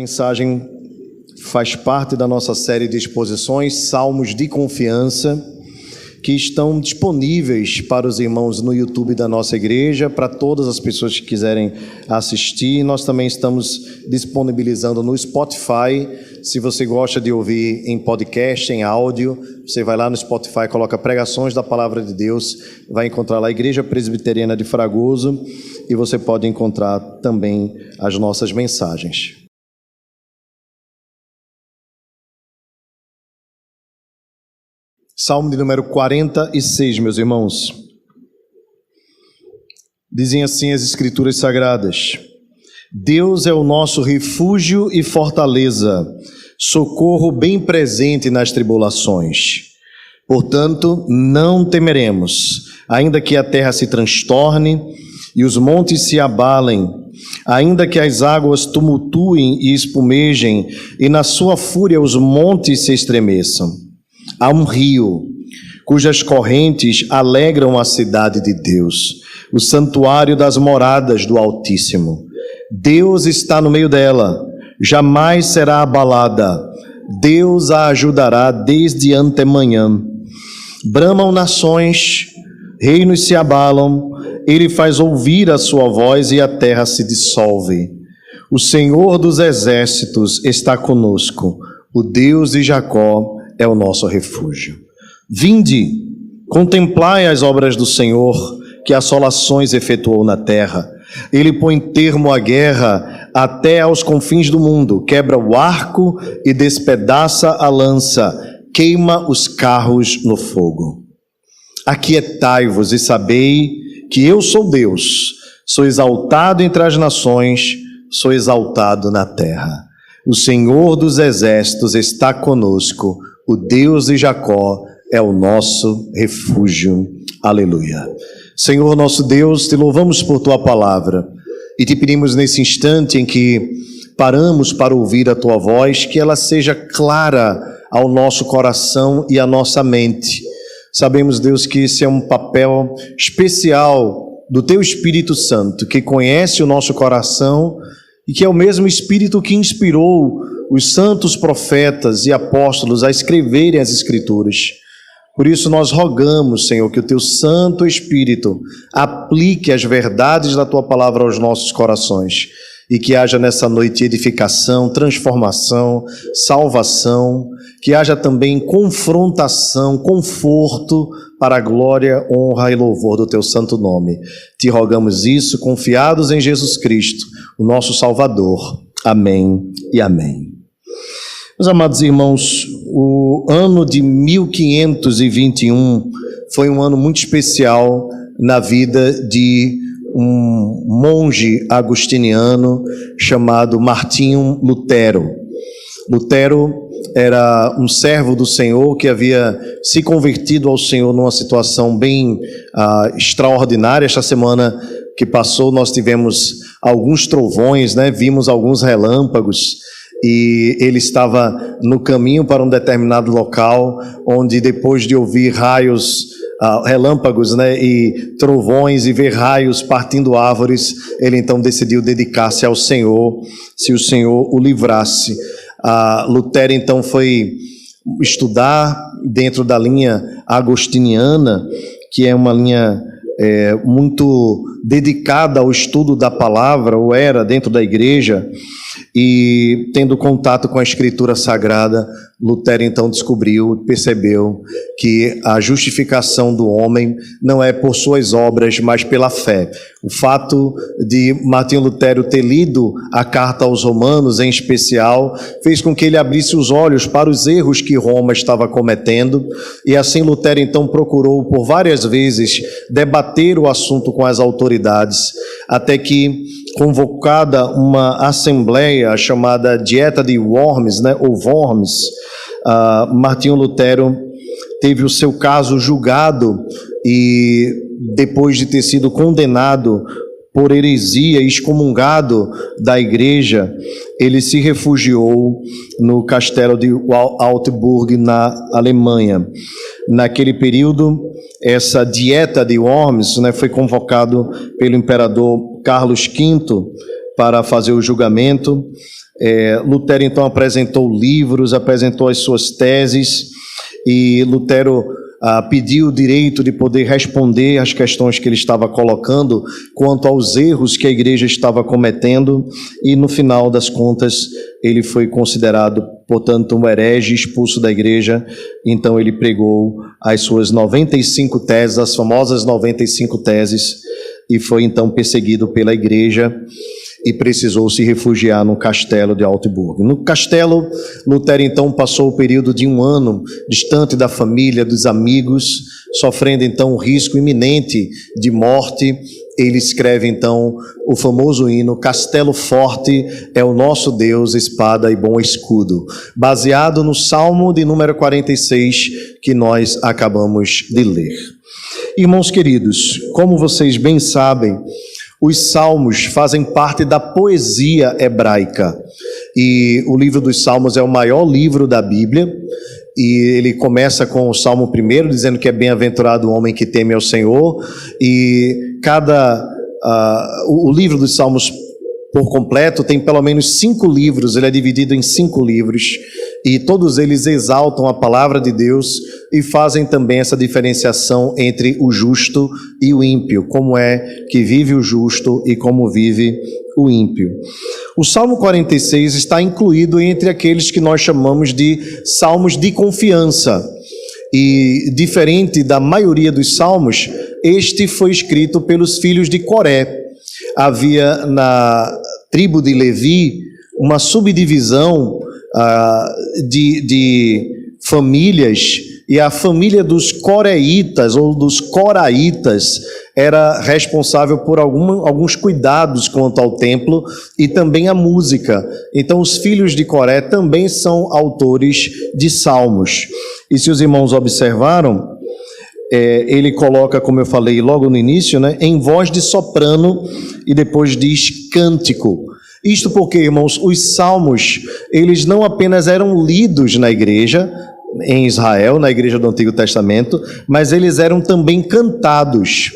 mensagem faz parte da nossa série de exposições, Salmos de Confiança, que estão disponíveis para os irmãos no YouTube da nossa igreja, para todas as pessoas que quiserem assistir. Nós também estamos disponibilizando no Spotify. Se você gosta de ouvir em podcast, em áudio, você vai lá no Spotify, coloca Pregações da Palavra de Deus, vai encontrar lá a Igreja Presbiteriana de Fragoso e você pode encontrar também as nossas mensagens. Salmo de número 46, meus irmãos. Dizem assim as Escrituras Sagradas: Deus é o nosso refúgio e fortaleza, socorro bem presente nas tribulações. Portanto, não temeremos, ainda que a terra se transtorne e os montes se abalem, ainda que as águas tumultuem e espumejem, e na sua fúria os montes se estremeçam. Há um rio, cujas correntes alegram a cidade de Deus, o santuário das moradas do Altíssimo. Deus está no meio dela, jamais será abalada. Deus a ajudará desde antemanhã. Bramam nações, reinos se abalam, ele faz ouvir a sua voz e a terra se dissolve. O Senhor dos exércitos está conosco, o Deus de Jacó é o nosso refúgio. Vinde, contemplai as obras do Senhor, que assolações efetuou na terra. Ele põe termo à guerra até aos confins do mundo, quebra o arco e despedaça a lança, queima os carros no fogo. Aquietai-vos e sabei que eu sou Deus, sou exaltado entre as nações, sou exaltado na terra. O Senhor dos exércitos está conosco, o Deus de Jacó é o nosso refúgio. Aleluia. Senhor nosso Deus, te louvamos por tua palavra e te pedimos nesse instante em que paramos para ouvir a tua voz, que ela seja clara ao nosso coração e à nossa mente. Sabemos, Deus, que esse é um papel especial do teu Espírito Santo, que conhece o nosso coração e que é o mesmo Espírito que inspirou os santos profetas e apóstolos a escreverem as Escrituras. Por isso nós rogamos, Senhor, que o teu Santo Espírito aplique as verdades da tua palavra aos nossos corações e que haja nessa noite edificação, transformação, salvação, que haja também confrontação, conforto para a glória, honra e louvor do teu santo nome. Te rogamos isso, confiados em Jesus Cristo, o nosso Salvador. Amém e amém. Meus amados irmãos, o ano de 1521 foi um ano muito especial na vida de um monge agostiniano chamado Martinho Lutero. Lutero era um servo do Senhor que havia se convertido ao Senhor numa situação bem extraordinária. Esta semana que passou nós tivemos alguns trovões, né? Vimos alguns relâmpagos e ele estava no caminho para um determinado local onde, depois de ouvir raios, relâmpagos, né, e trovões e ver raios partindo árvores, ele então decidiu dedicar-se ao Senhor, se o Senhor o livrasse. Lutero então foi estudar dentro da linha agostiniana, que é uma linha muito dedicada ao estudo da palavra, ou era dentro da igreja, e tendo contato com a Escritura Sagrada, Lutero então percebeu que a justificação do homem não é por suas obras, mas pela fé. O fato de Martinho Lutero ter lido a carta aos Romanos, em especial, fez com que ele abrisse os olhos para os erros que Roma estava cometendo, e assim Lutero então procurou por várias vezes debater o assunto com as autoridades, até que, convocada uma assembleia chamada Dieta de Worms, né, ou Worms, Martinho Lutero teve o seu caso julgado e, depois de ter sido condenado por heresia e excomungado da igreja, ele se refugiou no castelo de Altenburg, na Alemanha. Naquele período, essa Dieta de Worms, né, foi convocado pelo imperador Carlos V para fazer o julgamento. Lutero então apresentou livros, apresentou as suas teses, e Lutero pediu o direito de poder responder às questões que ele estava colocando quanto aos erros que a igreja estava cometendo, e no final das contas ele foi considerado, portanto, um herege, expulso da igreja. Então ele pregou as suas 95 teses, as famosas 95 teses, e foi então perseguido pela igreja e precisou se refugiar no castelo de Altenburg. No castelo, Lutero então passou o período de 1 ano distante da família, dos amigos, sofrendo então o risco iminente de morte. Ele escreve então o famoso hino "Castelo forte é o nosso Deus, espada e bom escudo", baseado no Salmo de número 46 que nós acabamos de ler. Irmãos queridos, como vocês bem sabem, os Salmos fazem parte da poesia hebraica, e o livro dos Salmos é o maior livro da Bíblia, e ele começa com o Salmo 1, dizendo que é bem-aventurado o homem que teme ao Senhor, e o livro dos Salmos por completo tem pelo menos 5 livros, ele é dividido em 5 livros, e todos eles exaltam a palavra de Deus e fazem também essa diferenciação entre o justo e o ímpio, como é que vive o justo e como vive o ímpio. O Salmo 46 está incluído entre aqueles que nós chamamos de salmos de confiança, e diferente da maioria dos salmos, este foi escrito pelos filhos de Coré. Havia na tribo de Levi uma subdivisão de famílias, e a família dos coreitas ou dos coraitas era responsável por alguns cuidados quanto ao templo e também a música. Então os filhos de Coré também são autores de salmos. E se os irmãos observaram, ele coloca, como eu falei logo no início, em voz de soprano, e depois diz cântico. Isto porque, irmãos, os salmos, eles não apenas eram lidos na igreja, em Israel, na igreja do Antigo Testamento, mas eles eram também cantados.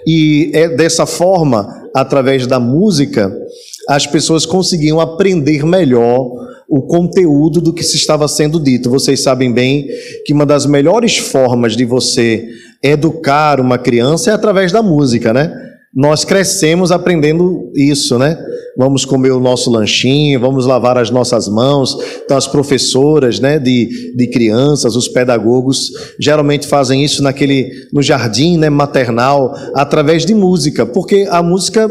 E dessa forma, através da música, as pessoas conseguiam aprender melhor o conteúdo do que se estava sendo dito. Vocês sabem bem que uma das melhores formas de você educar uma criança é através da música, Nós crescemos aprendendo isso, Vamos comer o nosso lanchinho, vamos lavar as nossas mãos. Então as professoras, de crianças, os pedagogos, geralmente fazem isso no jardim, maternal, através de música, porque a música,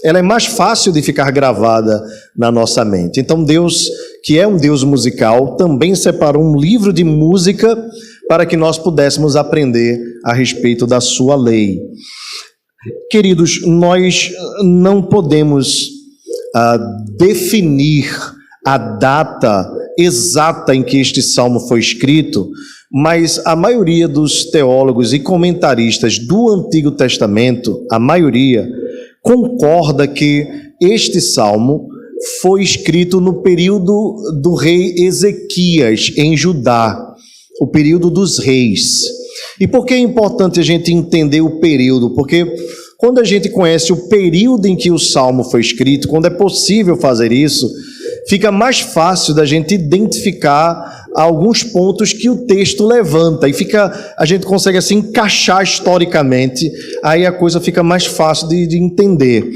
ela é mais fácil de ficar gravada na nossa mente. Então Deus, que é um Deus musical, também separou um livro de música para que nós pudéssemos aprender a respeito da sua lei. Queridos, nós não podemos definir a data exata em que este salmo foi escrito, mas a maioria dos teólogos e comentaristas do Antigo Testamento, a maioria, concorda que este salmo foi escrito no período do rei Ezequias, em Judá, o período dos reis. E por que é importante a gente entender o período? Porque quando a gente conhece o período em que o Salmo foi escrito, quando é possível fazer isso, fica mais fácil da gente identificar alguns pontos que o texto levanta, e a gente consegue assim encaixar historicamente, aí a coisa fica mais fácil de entender.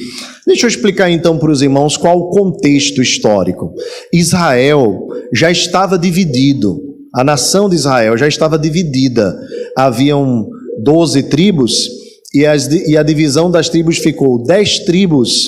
Deixa eu explicar então para os irmãos qual o contexto histórico. Israel já estava dividido, a nação de Israel já estava dividida, haviam 12 tribos, e a divisão das tribos ficou: 10 tribos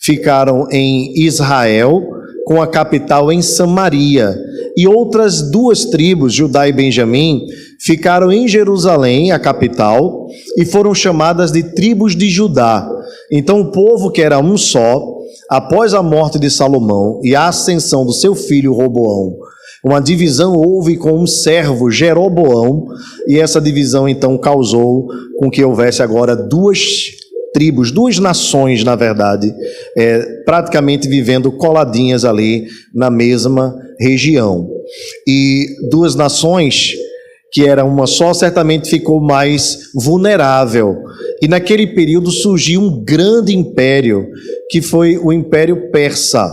ficaram em Israel, com a capital em Samaria, e outras 2 tribos, Judá e Benjamim, ficaram em Jerusalém, a capital, e foram chamadas de tribos de Judá. Então o povo, que era um só, após a morte de Salomão e a ascensão do seu filho Roboão, uma divisão houve com um servo, Jeroboão, e essa divisão então causou com que houvesse agora 2 tribos, 2 nações, na verdade, praticamente vivendo coladinhas ali na mesma região. E 2 nações, que era uma só, certamente ficou mais vulnerável. E naquele período surgiu um grande império, que foi o Império Persa.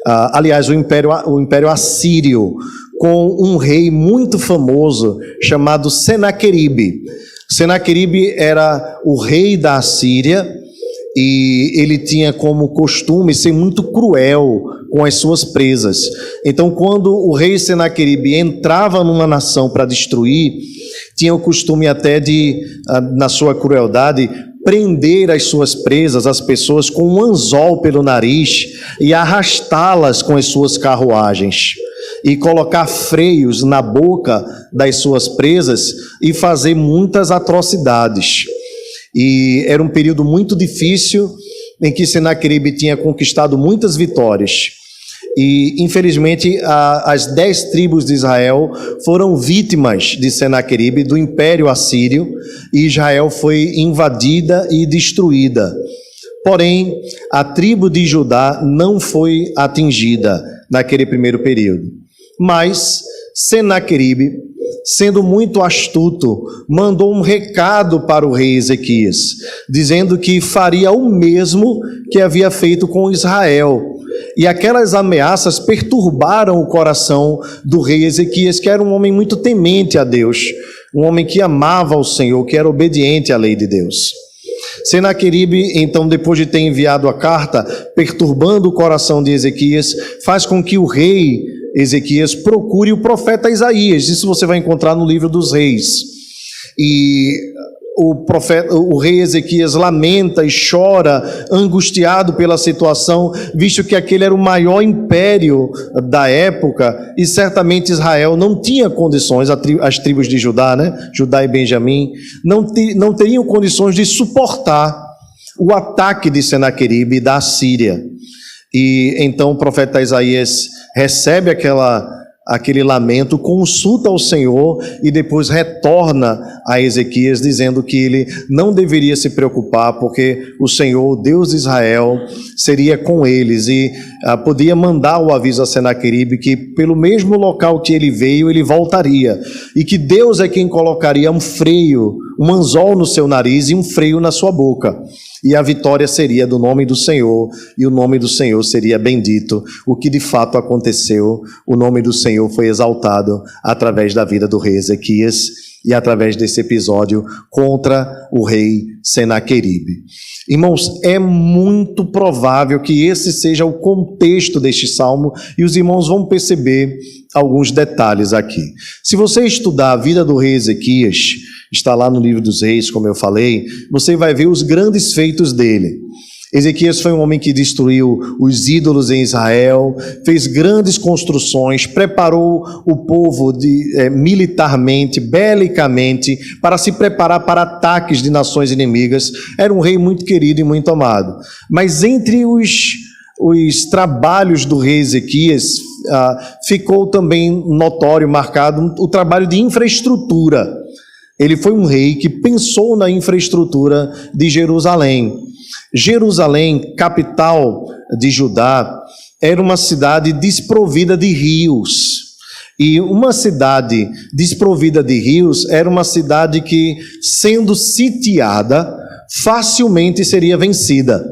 aliás, o Império Assírio, com um rei muito famoso chamado Senaqueribe. Senaqueribe era o rei da Assíria e ele tinha como costume ser muito cruel com as suas presas. Então, quando o rei Senaqueribe entrava numa nação para destruir, tinha o costume até de, na sua crueldade, prender as suas presas, as pessoas, com um anzol pelo nariz e arrastá-las com as suas carruagens, e colocar freios na boca das suas presas e fazer muitas atrocidades. E era um período muito difícil em que Senaqueribe tinha conquistado muitas vitórias. E, infelizmente, as 10 tribos de Israel foram vítimas de Senaqueribe, do Império Assírio, e Israel foi invadida e destruída. Porém, a tribo de Judá não foi atingida naquele primeiro período. Mas Senaqueribe, sendo muito astuto, mandou um recado para o rei Ezequias, dizendo que faria o mesmo que havia feito com Israel. E aquelas ameaças perturbaram o coração do rei Ezequias, que era um homem muito temente a Deus, um homem que amava o Senhor, que era obediente à lei de Deus. Senaqueribe, então, depois de ter enviado a carta, perturbando o coração de Ezequias, faz com que o rei Ezequias procure o profeta Isaías. Isso você vai encontrar no livro dos Reis. E o rei Ezequias lamenta e chora, angustiado pela situação, visto que aquele era o maior império da época, e certamente Israel não tinha condições, as tribos de Judá, Judá e Benjamim, não teriam condições de suportar o ataque de Senaqueribe da Assíria. E então o profeta Isaías recebe aquele lamento, consulta ao Senhor e depois retorna a Ezequias dizendo que ele não deveria se preocupar, porque o Senhor, o Deus de Israel, seria com eles e podia mandar o aviso a Senaqueribe que pelo mesmo local que ele veio, ele voltaria, e que Deus é quem colocaria um freio, um anzol no seu nariz e um freio na sua boca. E a vitória seria do nome do Senhor, e o nome do Senhor seria bendito, o que de fato aconteceu. O nome do Senhor foi exaltado através da vida do rei Ezequias e através desse episódio contra o rei Senaqueribe. Irmãos, é muito provável que esse seja o contexto deste salmo, e os irmãos vão perceber alguns detalhes aqui. Se você estudar a vida do rei Ezequias, está lá no livro dos Reis, como eu falei, você vai ver os grandes feitos dele. Ezequias foi um homem que destruiu os ídolos em Israel, fez grandes construções, preparou o povo militarmente, belicamente, para se preparar para ataques de nações inimigas. Era um rei muito querido e muito amado. Mas entre os trabalhos do rei Ezequias, ficou também notório, marcado, o trabalho de infraestrutura. Ele foi um rei que pensou na infraestrutura de Jerusalém. Jerusalém, capital de Judá, era uma cidade desprovida de rios. E uma cidade desprovida de rios era uma cidade que, sendo sitiada, facilmente seria vencida,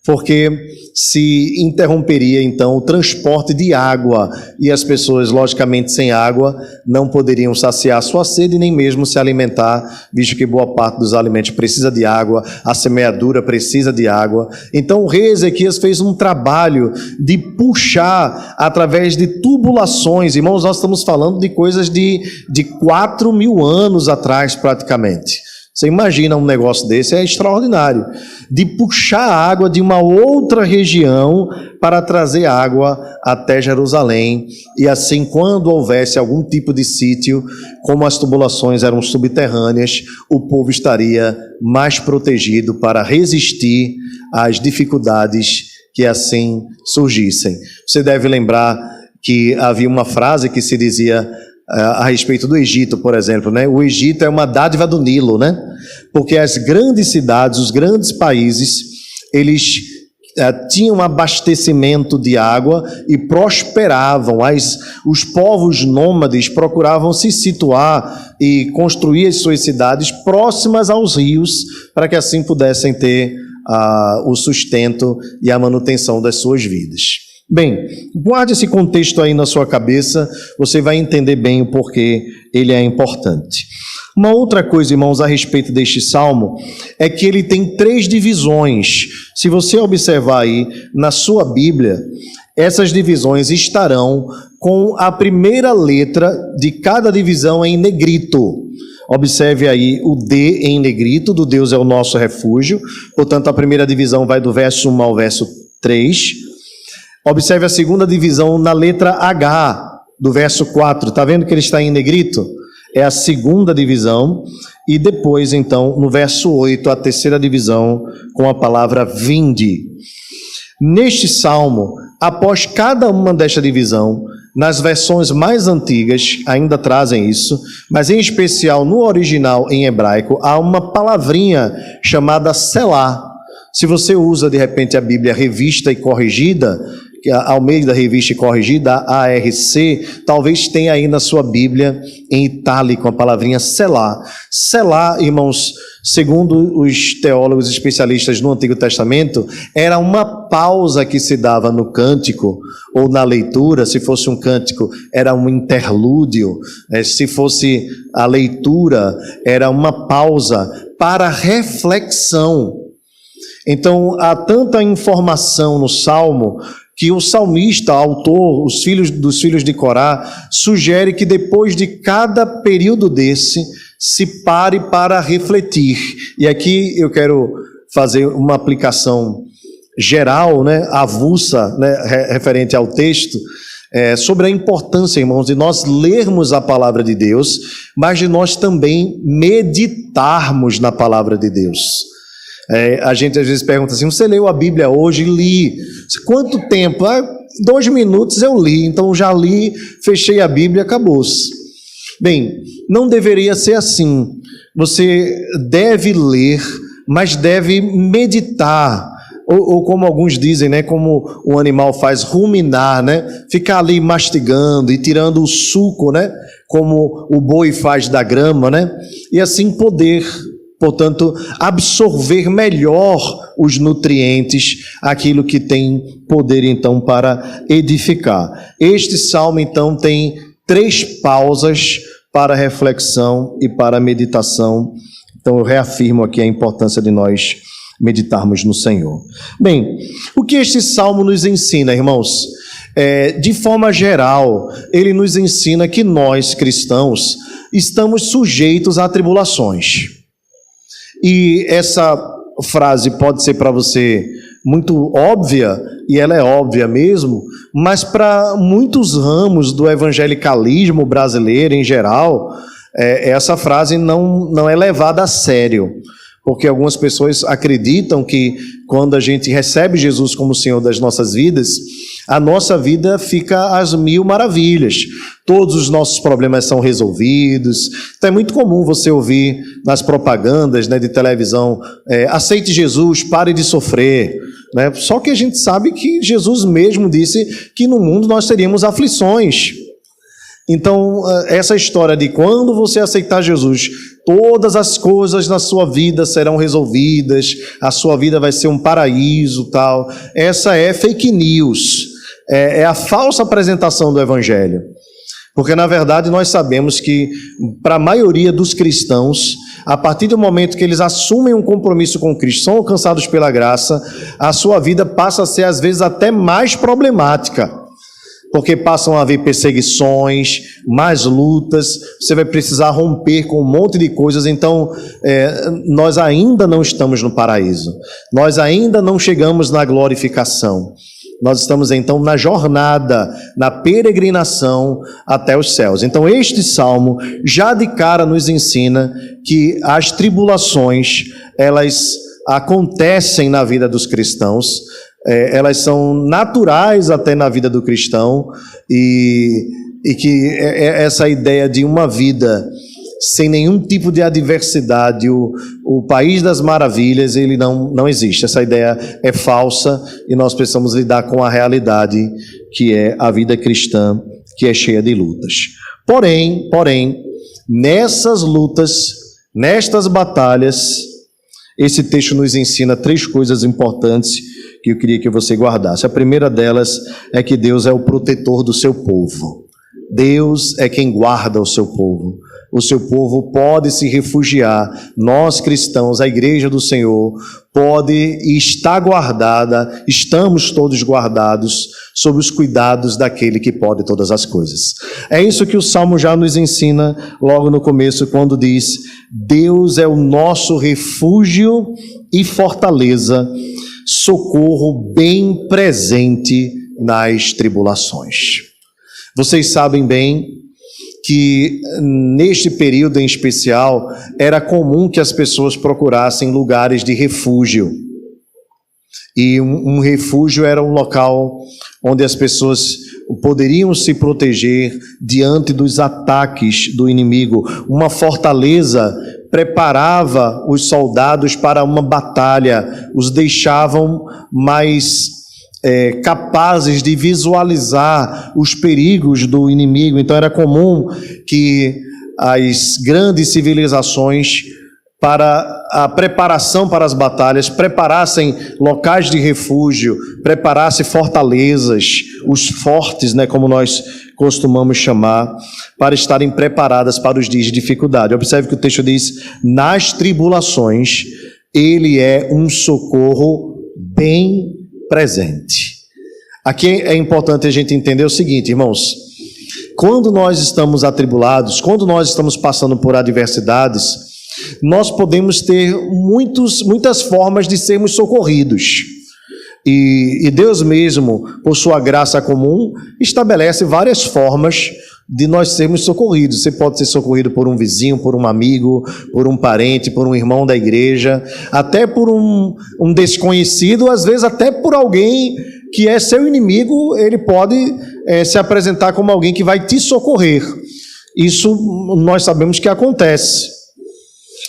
porque se interromperia então o transporte de água, e as pessoas, logicamente sem água, não poderiam saciar sua sede nem mesmo se alimentar, visto que boa parte dos alimentos precisa de água, a semeadura precisa de água. Então o rei Ezequias fez um trabalho de puxar através de tubulações. Irmãos, nós estamos falando de coisas de 4.000 anos atrás praticamente. Você imagina um negócio desse, é extraordinário, de puxar a água de uma outra região para trazer água até Jerusalém, e assim, quando houvesse algum tipo de sítio, como as tubulações eram subterrâneas, o povo estaria mais protegido para resistir às dificuldades que assim surgissem. Você deve lembrar que havia uma frase que se dizia a respeito do Egito, por exemplo, O Egito é uma dádiva do Nilo, Porque as grandes cidades, os grandes países, eles tinham abastecimento de água e prosperavam. Os povos nômades procuravam se situar e construir as suas cidades próximas aos rios, para que assim pudessem ter o sustento e a manutenção das suas vidas. Bem, guarde esse contexto aí na sua cabeça, você vai entender bem o porquê ele é importante. Uma outra coisa, irmãos, a respeito deste salmo, é que ele tem 3 divisões. Se você observar aí na sua Bíblia, essas divisões estarão com a primeira letra de cada divisão em negrito. Observe aí o D em negrito, do Deus é o nosso refúgio. Portanto, a primeira divisão vai do verso 1 ao verso 3. Observe a segunda divisão na letra H, do verso 4. Está vendo que ele está em negrito? É a segunda divisão. E depois, então, no verso 8, a terceira divisão com a palavra vinde. Neste salmo, após cada uma desta divisão, nas versões mais antigas ainda trazem isso, mas em especial no original em hebraico, há uma palavrinha chamada selá. Se você usa de repente a Bíblia revista e corrigida, ao meio da revista e corrigida, a ARC, talvez tenha aí na sua Bíblia em itálico a palavrinha selá. Selá, irmãos, segundo os teólogos especialistas no Antigo Testamento, era uma pausa que se dava no cântico ou na leitura. Se fosse um cântico, era um interlúdio. Se fosse a leitura, era uma pausa para reflexão. Então, há tanta informação no Salmo que o salmista, autor, dos filhos de Corá, sugere que depois de cada período desse, se pare para refletir. E aqui eu quero fazer uma aplicação geral, avulsa, referente ao texto, sobre a importância, irmãos, de nós lermos a palavra de Deus, mas de nós também meditarmos na palavra de Deus. A gente às vezes pergunta assim: você leu a Bíblia hoje? Li. Quanto tempo? 2 minutos eu li, então já li, fechei a Bíblia, acabou-se. Bem, não deveria ser assim. Você deve ler, mas deve meditar, ou como alguns dizem, como o animal faz, ruminar, ficar ali mastigando e tirando o suco, como o boi faz da grama, e assim poder, portanto, absorver melhor os nutrientes, aquilo que tem poder, então, para edificar. Este salmo, então, tem 3 pausas para reflexão e para meditação. Então, eu reafirmo aqui a importância de nós meditarmos no Senhor. Bem, o que este salmo nos ensina, irmãos? De forma geral, ele nos ensina que nós, cristãos, estamos sujeitos a tribulações. E essa frase pode ser para você muito óbvia, e ela é óbvia mesmo, mas para muitos ramos do evangelicalismo brasileiro em geral, essa frase não é levada a sério, porque algumas pessoas acreditam que quando a gente recebe Jesus como Senhor das nossas vidas, a nossa vida fica às 1000 maravilhas, todos os nossos problemas são resolvidos. Então é muito comum você ouvir nas propagandas de televisão, aceite Jesus, pare de sofrer, Só que a gente sabe que Jesus mesmo disse que no mundo nós teríamos aflições. Então, essa história de quando você aceitar Jesus, todas as coisas na sua vida serão resolvidas, a sua vida vai ser um paraíso, tal. Essa é fake news, é a falsa apresentação do Evangelho. Porque, na verdade, nós sabemos que, para a maioria dos cristãos, a partir do momento que eles assumem um compromisso com Cristo, são alcançados pela graça, a sua vida passa a ser, às vezes, até mais problemática. Porque passam a haver perseguições, mais lutas, você vai precisar romper com um monte de coisas. Então, nós ainda não estamos no paraíso, nós ainda não chegamos na glorificação. Nós estamos então na jornada, na peregrinação até os céus. Então este salmo já de cara nos ensina que as tribulações, elas acontecem na vida dos cristãos, elas são naturais até na vida do cristão, e que essa ideia de uma vida sem nenhum tipo de adversidade, o país das maravilhas, ele não existe. Essa ideia é falsa e nós precisamos lidar com a realidade que é a vida cristã, que é cheia de lutas. Porém, nessas lutas, nestas batalhas, esse texto nos ensina 3 coisas importantes que eu queria que você guardasse. A primeira delas é que Deus é o protetor do seu povo. Deus é quem guarda o seu povo. O seu povo pode se refugiar. Nós cristãos, a igreja do Senhor, pode e está guardada, estamos todos guardados sob os cuidados daquele que pode todas as coisas. É isso que o Salmo já nos ensina logo no começo, quando diz: Deus é o nosso refúgio e fortaleza, socorro bem presente nas tribulações. Vocês sabem bem que neste período em especial era comum que as pessoas procurassem lugares de refúgio. E um refúgio era um local onde as pessoas poderiam se proteger diante dos ataques do inimigo. Uma fortaleza preparava os soldados para uma batalha, os deixavam mais capazes de visualizar os perigos do inimigo. Então era comum que as grandes civilizações, para a preparação para as batalhas, preparassem locais de refúgio, preparassem fortalezas, os fortes, como nós costumamos chamar, para estarem preparadas para os dias de dificuldade. Observe que o texto diz: nas tribulações, ele é um socorro bem presente. Aqui é importante a gente entender o seguinte, irmãos: quando nós estamos atribulados, quando nós estamos passando por adversidades, nós podemos ter muitas formas de sermos socorridos. E Deus mesmo, por sua graça comum, estabelece várias formas de nós sermos socorridos. Você pode ser socorrido por um vizinho, por um amigo, por um parente, por um irmão da igreja, até por um desconhecido, às vezes até por alguém que é seu inimigo. Ele pode se apresentar como alguém que vai te socorrer. Isso nós sabemos que acontece.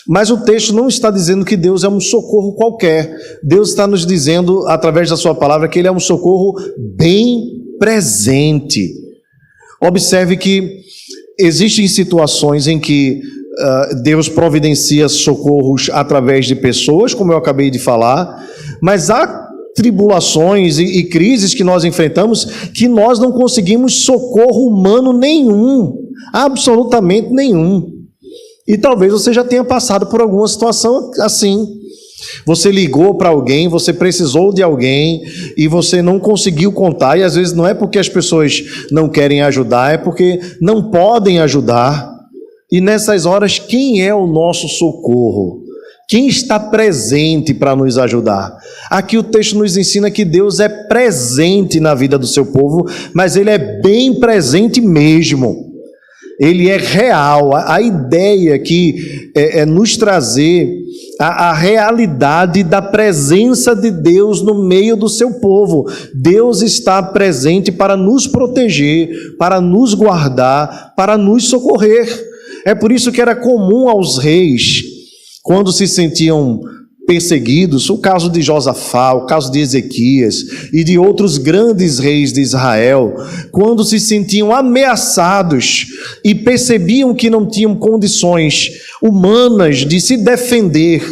Mas o texto não está dizendo que Deus é um socorro qualquer. Deus está nos dizendo, através da sua palavra, que ele é um socorro bem presente. Observe que existem situações em que Deus providencia socorros através de pessoas, como eu acabei de falar, mas há tribulações e crises que nós enfrentamos que nós não conseguimos socorro humano nenhum, absolutamente nenhum. E talvez você já tenha passado por alguma situação assim. Você ligou para alguém, você precisou de alguém e você não conseguiu contar, e às vezes não é porque as pessoas não querem ajudar, é porque não podem ajudar. E nessas horas, quem é o nosso socorro? Quem está presente para nos ajudar? Aqui o texto nos ensina que Deus é presente na vida do seu povo, mas ele é bem presente mesmo. Ele é real. A ideia aqui é nos trazer a realidade da presença de Deus no meio do seu povo. Deus está presente para nos proteger, para nos guardar, para nos socorrer. É por isso que era comum aos reis, quando se sentiam perseguidos, o caso de Josafá, o caso de Ezequias e de outros grandes reis de Israel, quando se sentiam ameaçados e percebiam que não tinham condições humanas de se defender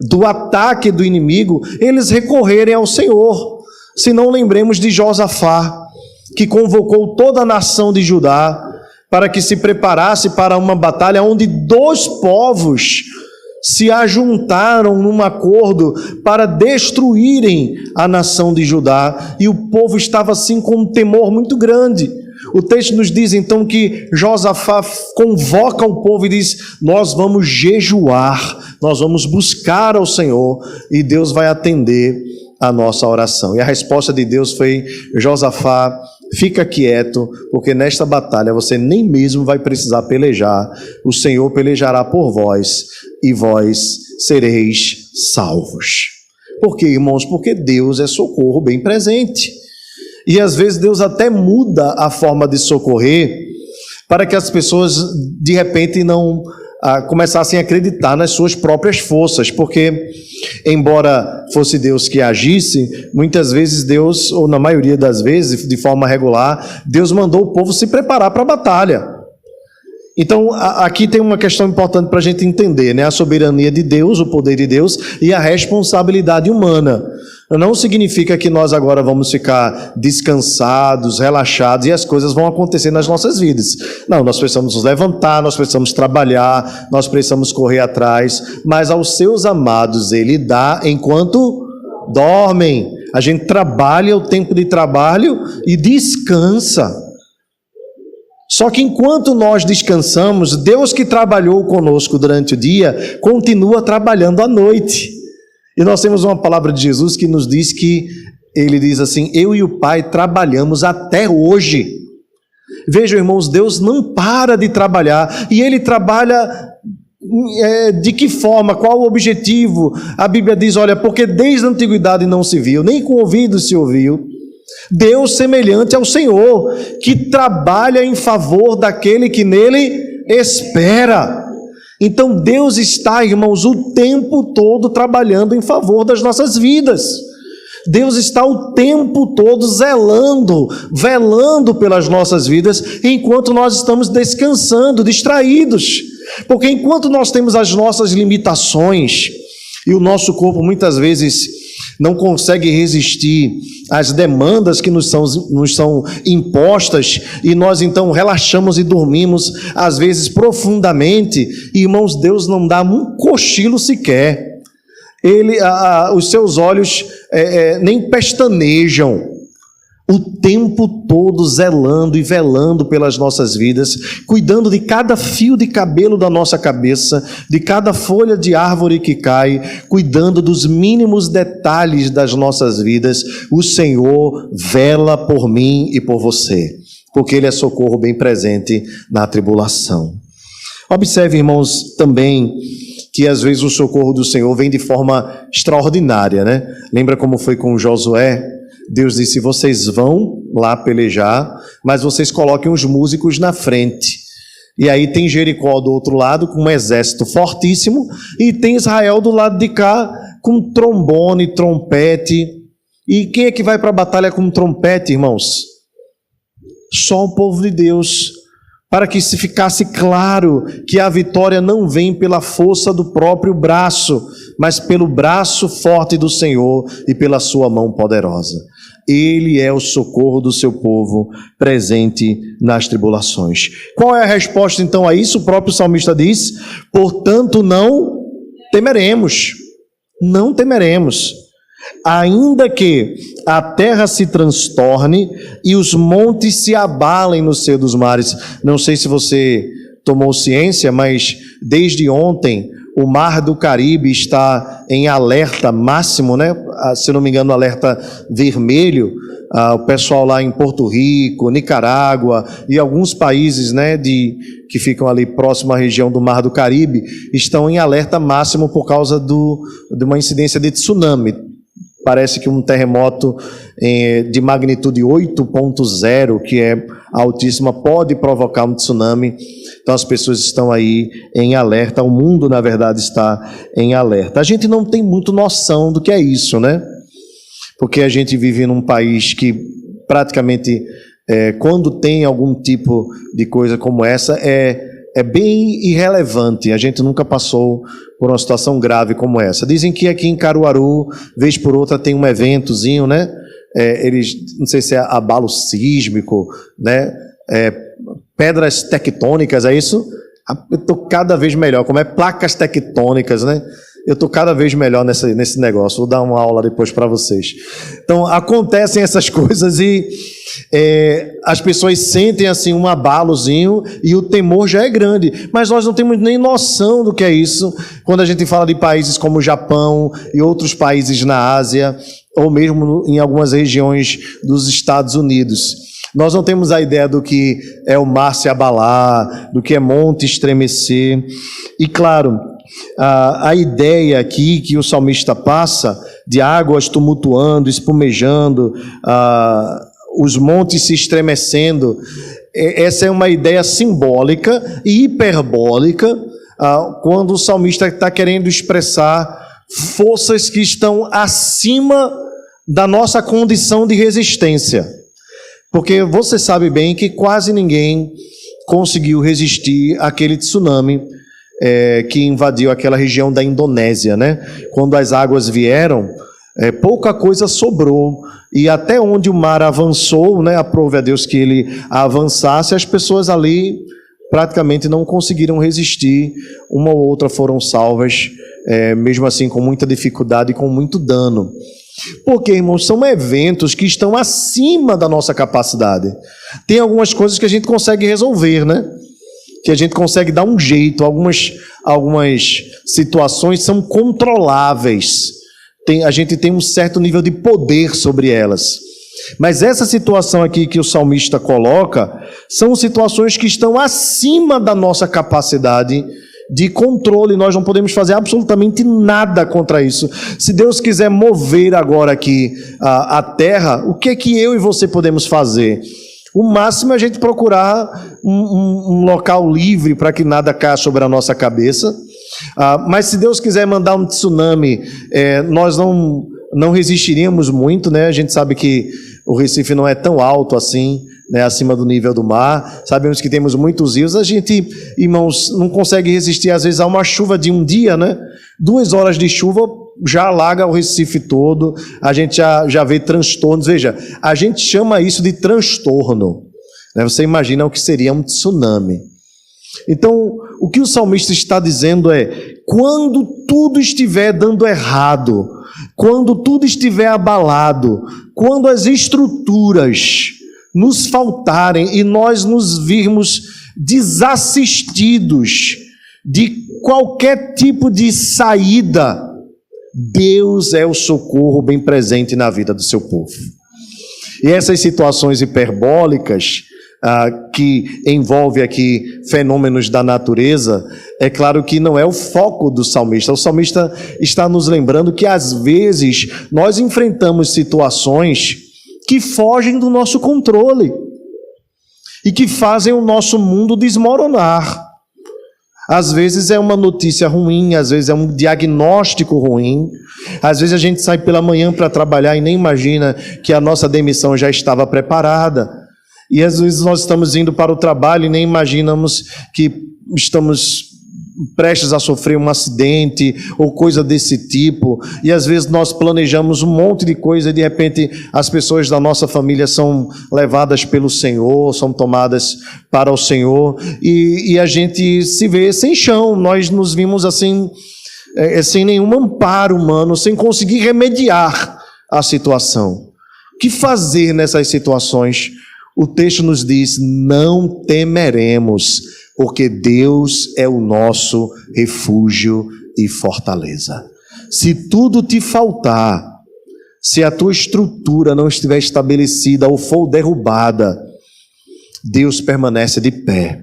do ataque do inimigo, eles recorrerem ao Senhor. Se não, lembremos de Josafá, que convocou toda a nação de Judá para que se preparasse para uma batalha onde 2 povos se ajuntaram num acordo para destruírem a nação de Judá, e o povo estava assim com um temor muito grande. O texto nos diz então que Josafá convoca o povo e diz: nós vamos jejuar, nós vamos buscar ao Senhor e Deus vai atender a nossa oração. E a resposta de Deus foi: Josafá, fica quieto, porque nesta batalha você nem mesmo vai precisar pelejar, o Senhor pelejará por vós e vós sereis salvos. Por quê, irmãos? Porque Deus é socorro bem presente. E às vezes Deus até muda a forma de socorrer para que as pessoas de repente não começassem a acreditar nas suas próprias forças, porque embora fosse Deus que agisse, muitas vezes Deus, ou na maioria das vezes, de forma regular, Deus mandou o povo se preparar para a batalha. Então, aqui tem uma questão importante para a gente entender, né? A soberania de Deus, o poder de Deus e a responsabilidade humana. Não significa que nós agora vamos ficar descansados, relaxados e as coisas vão acontecer nas nossas vidas. Não, nós precisamos nos levantar, nós precisamos trabalhar, nós precisamos correr atrás, mas aos seus amados Ele dá enquanto dormem. A gente trabalha o tempo de trabalho e descansa. Só que enquanto nós descansamos, Deus que trabalhou conosco durante o dia, continua trabalhando à noite. E nós temos uma palavra de Jesus que nos diz que, Ele diz assim, eu e o Pai trabalhamos até hoje. Vejam, irmãos, Deus não para de trabalhar, e Ele trabalha de que forma, qual o objetivo? A Bíblia diz, olha, porque desde a antiguidade não se viu, nem com ouvidos se ouviu, Deus semelhante ao Senhor, que trabalha em favor daquele que nele espera. Então Deus está, irmãos, o tempo todo trabalhando em favor das nossas vidas. Deus está o tempo todo velando pelas nossas vidas, enquanto nós estamos descansando, distraídos. Porque enquanto nós temos as nossas limitações, e o nosso corpo muitas vezes não consegue resistir às demandas que nos são impostas, e nós então relaxamos e dormimos, às vezes profundamente, e, irmãos, Deus não dá um cochilo sequer. Os seus olhos nem pestanejam, o tempo todo zelando e velando pelas nossas vidas, cuidando de cada fio de cabelo da nossa cabeça, de cada folha de árvore que cai, cuidando dos mínimos detalhes das nossas vidas. O Senhor vela por mim e por você, porque Ele é socorro bem presente na tribulação. Observe, irmãos, também que às vezes o socorro do Senhor vem de forma extraordinária, né? Lembra como foi com Josué? Deus disse, vocês vão lá pelejar, mas vocês coloquem os músicos na frente. E aí tem Jericó do outro lado, com um exército fortíssimo, e tem Israel do lado de cá, com trombone, trompete. E quem é que vai para a batalha com trompete, irmãos? Só o povo de Deus. Para que se ficasse claro que a vitória não vem pela força do próprio braço, mas pelo braço forte do Senhor e pela sua mão poderosa. Ele é o socorro do seu povo presente nas tribulações. Qual é a resposta então a isso? O próprio salmista diz, portanto não temeremos, não temeremos. Ainda que a terra se transtorne e os montes se abalem no seio dos mares. Não sei se você tomou ciência, mas desde ontem o Mar do Caribe está em alerta máximo, né? Se não me engano, alerta vermelho. O pessoal lá em Porto Rico, Nicarágua e alguns países, né, que ficam ali próximo à região do Mar do Caribe, estão em alerta máximo por causa de uma incidência de tsunami. Parece que um terremoto de magnitude 8.0, que é altíssima, pode provocar um tsunami. Então as pessoas estão aí em alerta, o mundo na verdade está em alerta. A gente não tem muito noção do que é isso, né? Porque a gente vive num país que praticamente, quando tem algum tipo de coisa como essa, é bem irrelevante. A gente nunca passou por uma situação grave como essa. Dizem que aqui em Caruaru, vez por outra, tem um eventozinho, né? Não sei se é abalo sísmico, né? Pedras tectônicas, é isso? Eu estou cada vez melhor, como é placas tectônicas, né? Eu estou cada vez melhor nesse negócio. Vou dar uma aula depois para vocês. Então, acontecem essas coisas e as pessoas sentem assim um abalozinho e o temor já é grande. Mas nós não temos nem noção do que é isso quando a gente fala de países como o Japão e outros países na Ásia, ou mesmo em algumas regiões dos Estados Unidos. Nós não temos a ideia do que é o mar se abalar, do que é monte estremecer. E claro, a ideia aqui que o salmista passa de águas tumultuando, espumejando, os montes se estremecendo, essa é uma ideia simbólica e hiperbólica, quando o salmista está querendo expressar forças que estão acima da nossa condição de resistência. Porque você sabe bem que quase ninguém conseguiu resistir àquele tsunami que invadiu aquela região da Indonésia, né? Quando as águas vieram, pouca coisa sobrou, e até onde o mar avançou, né, aprove a Deus que ele avançasse, as pessoas ali praticamente não conseguiram resistir, uma ou outra foram salvas, mesmo assim com muita dificuldade e com muito dano. Porque, irmãos, são eventos que estão acima da nossa capacidade. Tem algumas coisas que a gente consegue resolver, né? Que a gente consegue dar um jeito, algumas situações são controláveis, a gente tem um certo nível de poder sobre elas. Mas essa situação aqui que o salmista coloca, são situações que estão acima da nossa capacidade de controle, nós não podemos fazer absolutamente nada contra isso. Se Deus quiser mover agora aqui a terra, o que é que eu e você podemos fazer? O máximo é a gente procurar um local livre para que nada caia sobre a nossa cabeça. Mas se Deus quiser mandar um tsunami, nós não resistiríamos muito, né? A gente sabe que o Recife não é tão alto assim, né, acima do nível do mar. Sabemos que temos muitos rios. A gente, irmãos, não consegue resistir às vezes a uma chuva de um dia, né? 2 horas de chuva já alaga o Recife todo. A gente já vê transtornos. Veja, a gente chama isso de transtorno, né? Você imagina o que seria um tsunami. Então, o que o salmista está dizendo é: quando tudo estiver dando errado, quando tudo estiver abalado, quando as estruturas nos faltarem e nós nos virmos desassistidos de qualquer tipo de saída, Deus é o socorro bem presente na vida do seu povo. E essas situações hiperbólicas, que envolve aqui fenômenos da natureza, é claro que não é o foco do salmista. O salmista está nos lembrando que às vezes nós enfrentamos situações que fogem do nosso controle e que fazem o nosso mundo desmoronar. Às vezes é uma notícia ruim, às vezes é um diagnóstico ruim, às vezes a gente sai pela manhã para trabalhar e nem imagina que a nossa demissão já estava preparada. E às vezes nós estamos indo para o trabalho e nem imaginamos que estamos prestes a sofrer um acidente ou coisa desse tipo. E às vezes nós planejamos um monte de coisa e de repente as pessoas da nossa família são levadas pelo Senhor, são tomadas para o Senhor, e a gente se vê sem chão. Nós nos vimos assim, sem nenhum amparo humano, sem conseguir remediar a situação. O que fazer nessas situações? O texto nos diz: não temeremos, porque Deus é o nosso refúgio e fortaleza. Se tudo te faltar, se a tua estrutura não estiver estabelecida ou for derrubada, Deus permanece de pé.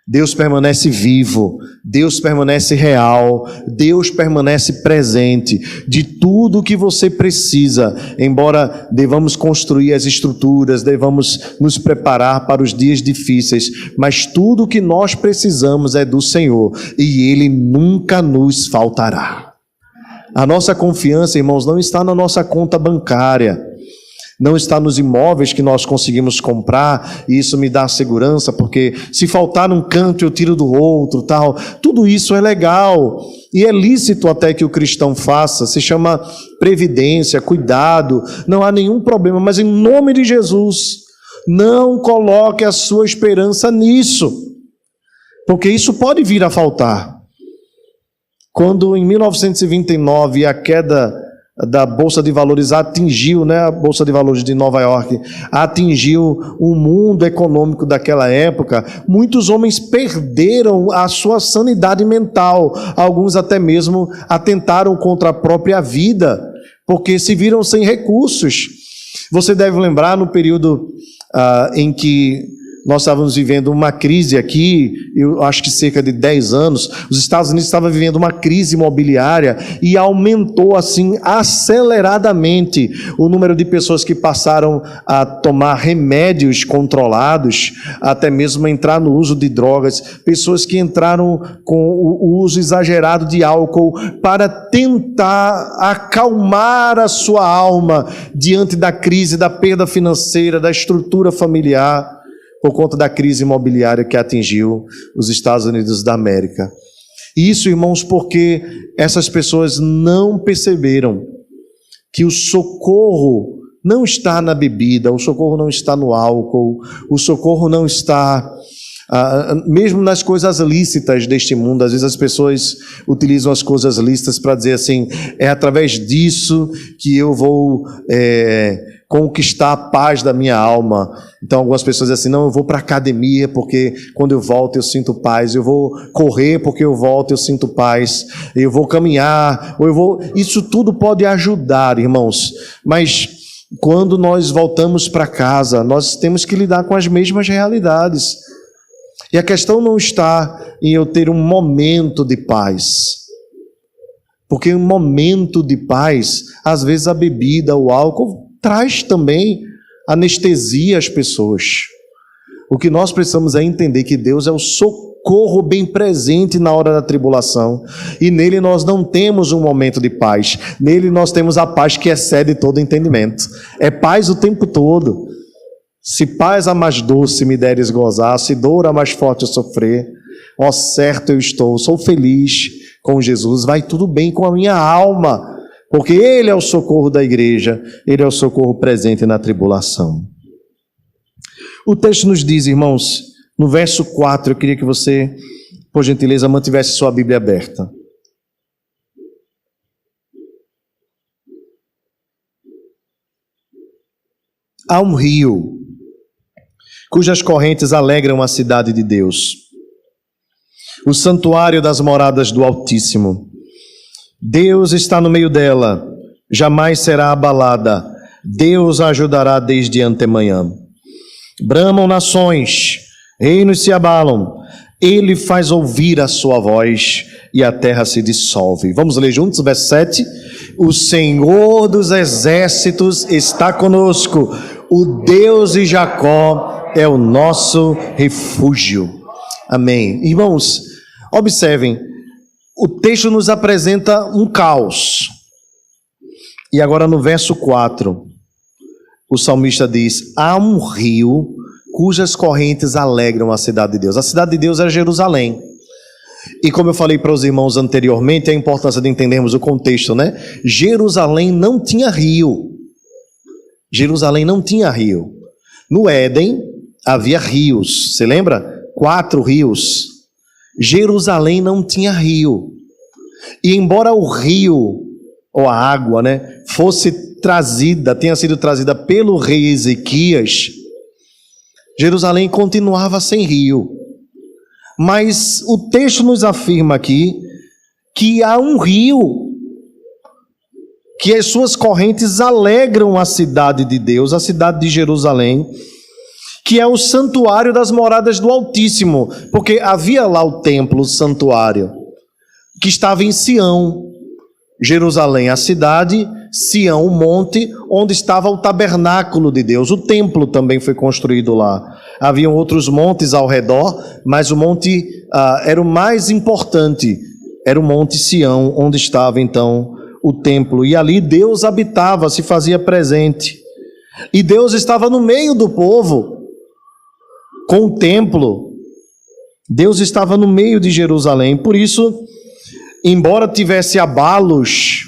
Deus permanece vivo, Deus permanece real, Deus permanece presente. De tudo o que você precisa, embora devamos construir as estruturas, devamos nos preparar para os dias difíceis, mas tudo o que nós precisamos é do Senhor, e Ele nunca nos faltará. A nossa confiança, irmãos, não está na nossa conta bancária, não está nos imóveis que nós conseguimos comprar, e isso me dá segurança, porque se faltar um canto eu tiro do outro, tal. Tudo isso é legal, e é lícito até que o cristão faça, se chama previdência, cuidado, não há nenhum problema, mas em nome de Jesus, não coloque a sua esperança nisso, porque isso pode vir a faltar. Quando em 1929 a queda da Bolsa de Valores atingiu, né, a Bolsa de Valores de Nova York, atingiu o mundo econômico daquela época, muitos homens perderam a sua sanidade mental, alguns até mesmo atentaram contra a própria vida, porque se viram sem recursos. Você deve lembrar no período em que nós estávamos vivendo uma crise aqui, eu acho que cerca de 10 anos, os Estados Unidos estavam vivendo uma crise imobiliária e aumentou assim aceleradamente o número de pessoas que passaram a tomar remédios controlados, até mesmo entrar no uso de drogas, pessoas que entraram com o uso exagerado de álcool para tentar acalmar a sua alma diante da crise, da perda financeira, da estrutura familiar. por conta da crise imobiliária que atingiu os Estados Unidos da América. Isso, irmãos, porque essas pessoas não perceberam que o socorro não está na bebida, o socorro não está no álcool, o socorro não está mesmo nas coisas lícitas deste mundo. Às vezes as pessoas utilizam as coisas lícitas para dizer assim, é através disso que eu vou conquistar a paz da minha alma. Então algumas pessoas dizem assim, não, eu vou para a academia porque quando eu volto eu sinto paz, eu vou correr porque eu volto eu sinto paz, eu vou caminhar, isso tudo pode ajudar, irmãos, mas quando nós voltamos para casa, nós temos que lidar com as mesmas realidades. E a questão não está em eu ter um momento de paz, porque um momento de paz, às vezes a bebida, o álcool, traz também anestesia às pessoas. O que nós precisamos é entender que Deus é o socorro bem presente na hora da tribulação, e nele nós não temos um momento de paz, nele nós temos a paz que excede todo entendimento, é paz o tempo todo. Se paz a mais doce me deres gozar, se dor a mais forte eu sofrer, ó certo eu estou, sou feliz com Jesus, vai tudo bem com a minha alma, porque Ele é o socorro da igreja, Ele é o socorro presente na tribulação. O texto nos diz, irmãos, no verso 4, eu queria que você, por gentileza, mantivesse sua Bíblia aberta. Há um rio cujas correntes alegram a cidade de Deus, o santuário das moradas do Altíssimo. Deus está no meio dela, jamais será abalada, Deus a ajudará desde antemanhã. Bramam nações, reinos se abalam, Ele faz ouvir a sua voz e a terra se dissolve. Vamos ler juntos o verso 7? O Senhor dos exércitos está conosco, o Deus de Jacó é o nosso refúgio. Amém. Irmãos, observem, o texto nos apresenta um caos. E agora no verso 4, o salmista diz, há um rio cujas correntes alegram a cidade de Deus. A cidade de Deus é Jerusalém. E como eu falei para os irmãos anteriormente, a importância de entendermos o contexto, né? Jerusalém não tinha rio. Jerusalém não tinha rio. No Éden havia rios, você lembra? 4 rios. Jerusalém não tinha rio. E embora o rio, ou a água, né, tenha sido trazida pelo rei Ezequias, Jerusalém continuava sem rio. Mas o texto nos afirma aqui que há um rio, que as suas correntes alegram a cidade de Deus, a cidade de Jerusalém, que é o santuário das moradas do Altíssimo, porque havia lá o templo, o santuário, que estava em Sião. Jerusalém, a cidade, Sião, o monte, onde estava o tabernáculo de Deus. O templo também foi construído lá. Haviam outros montes ao redor, mas o monte era o mais importante, era o monte Sião, onde estava então o templo. E ali Deus habitava, se fazia presente. E Deus estava no meio do povo, com o templo. Deus estava no meio de Jerusalém. Por isso, embora tivesse abalos,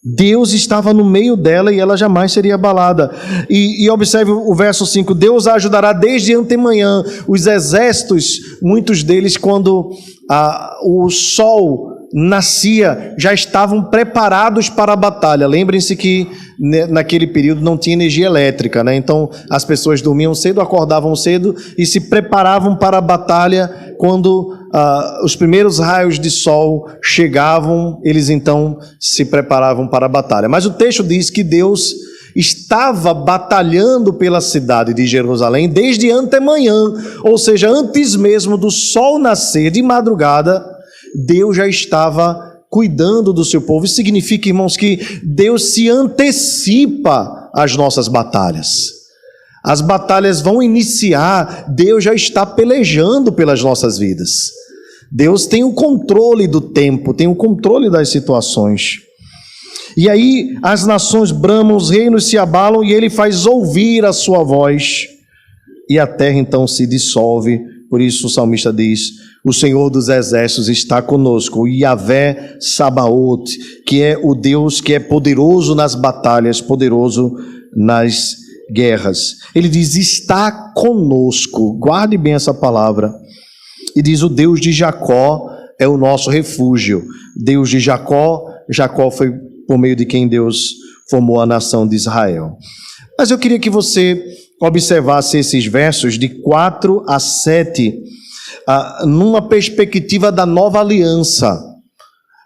Deus estava no meio dela e ela jamais seria abalada. E observe o verso 5, Deus a ajudará desde antemanhã. Os exércitos, muitos deles, quando o sol nascia, já estavam preparados para a batalha. Lembrem-se que naquele período não tinha energia elétrica, né? Então as pessoas dormiam cedo, acordavam cedo e se preparavam para a batalha. Quando os primeiros raios de sol chegavam, eles então se preparavam para a batalha. Mas o texto diz que Deus estava batalhando pela cidade de Jerusalém desde antemanhã, ou seja, antes mesmo do sol nascer, de madrugada, Deus já estava cuidando do seu povo. Isso significa, irmãos, que Deus se antecipa às nossas batalhas. As batalhas vão iniciar, Deus já está pelejando pelas nossas vidas. Deus tem o controle do tempo, tem o controle das situações. E aí as nações bramam, os reinos se abalam e Ele faz ouvir a sua voz e a terra então se dissolve. Por isso o salmista diz: o Senhor dos exércitos está conosco, o Yahvé Sabaoth, que é o Deus que é poderoso nas batalhas, poderoso nas guerras. Ele diz: está conosco, guarde bem essa palavra. E diz: o Deus de Jacó é o nosso refúgio. Deus de Jacó, Jacó foi por meio de quem Deus formou a nação de Israel. Mas eu queria que você observasse esses versos de 4 a 7, numa perspectiva da nova aliança,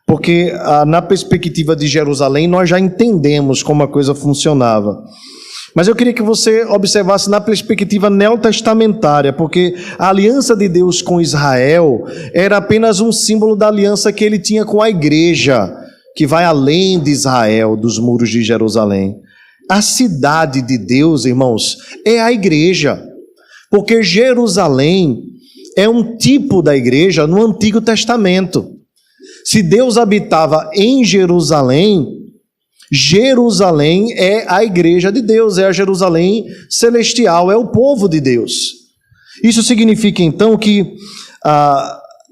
porque na perspectiva de Jerusalém nós já entendemos como a coisa funcionava, mas eu queria que você observasse na perspectiva neotestamentária, porque a aliança de Deus com Israel era apenas um símbolo da aliança que ele tinha com a igreja, que vai além de Israel, dos muros de Jerusalém. A cidade de Deus, irmãos, é a igreja, porque Jerusalém é um tipo da igreja no Antigo Testamento. Se Deus habitava em Jerusalém, Jerusalém é a igreja de Deus, é a Jerusalém celestial, é o povo de Deus. Isso significa então que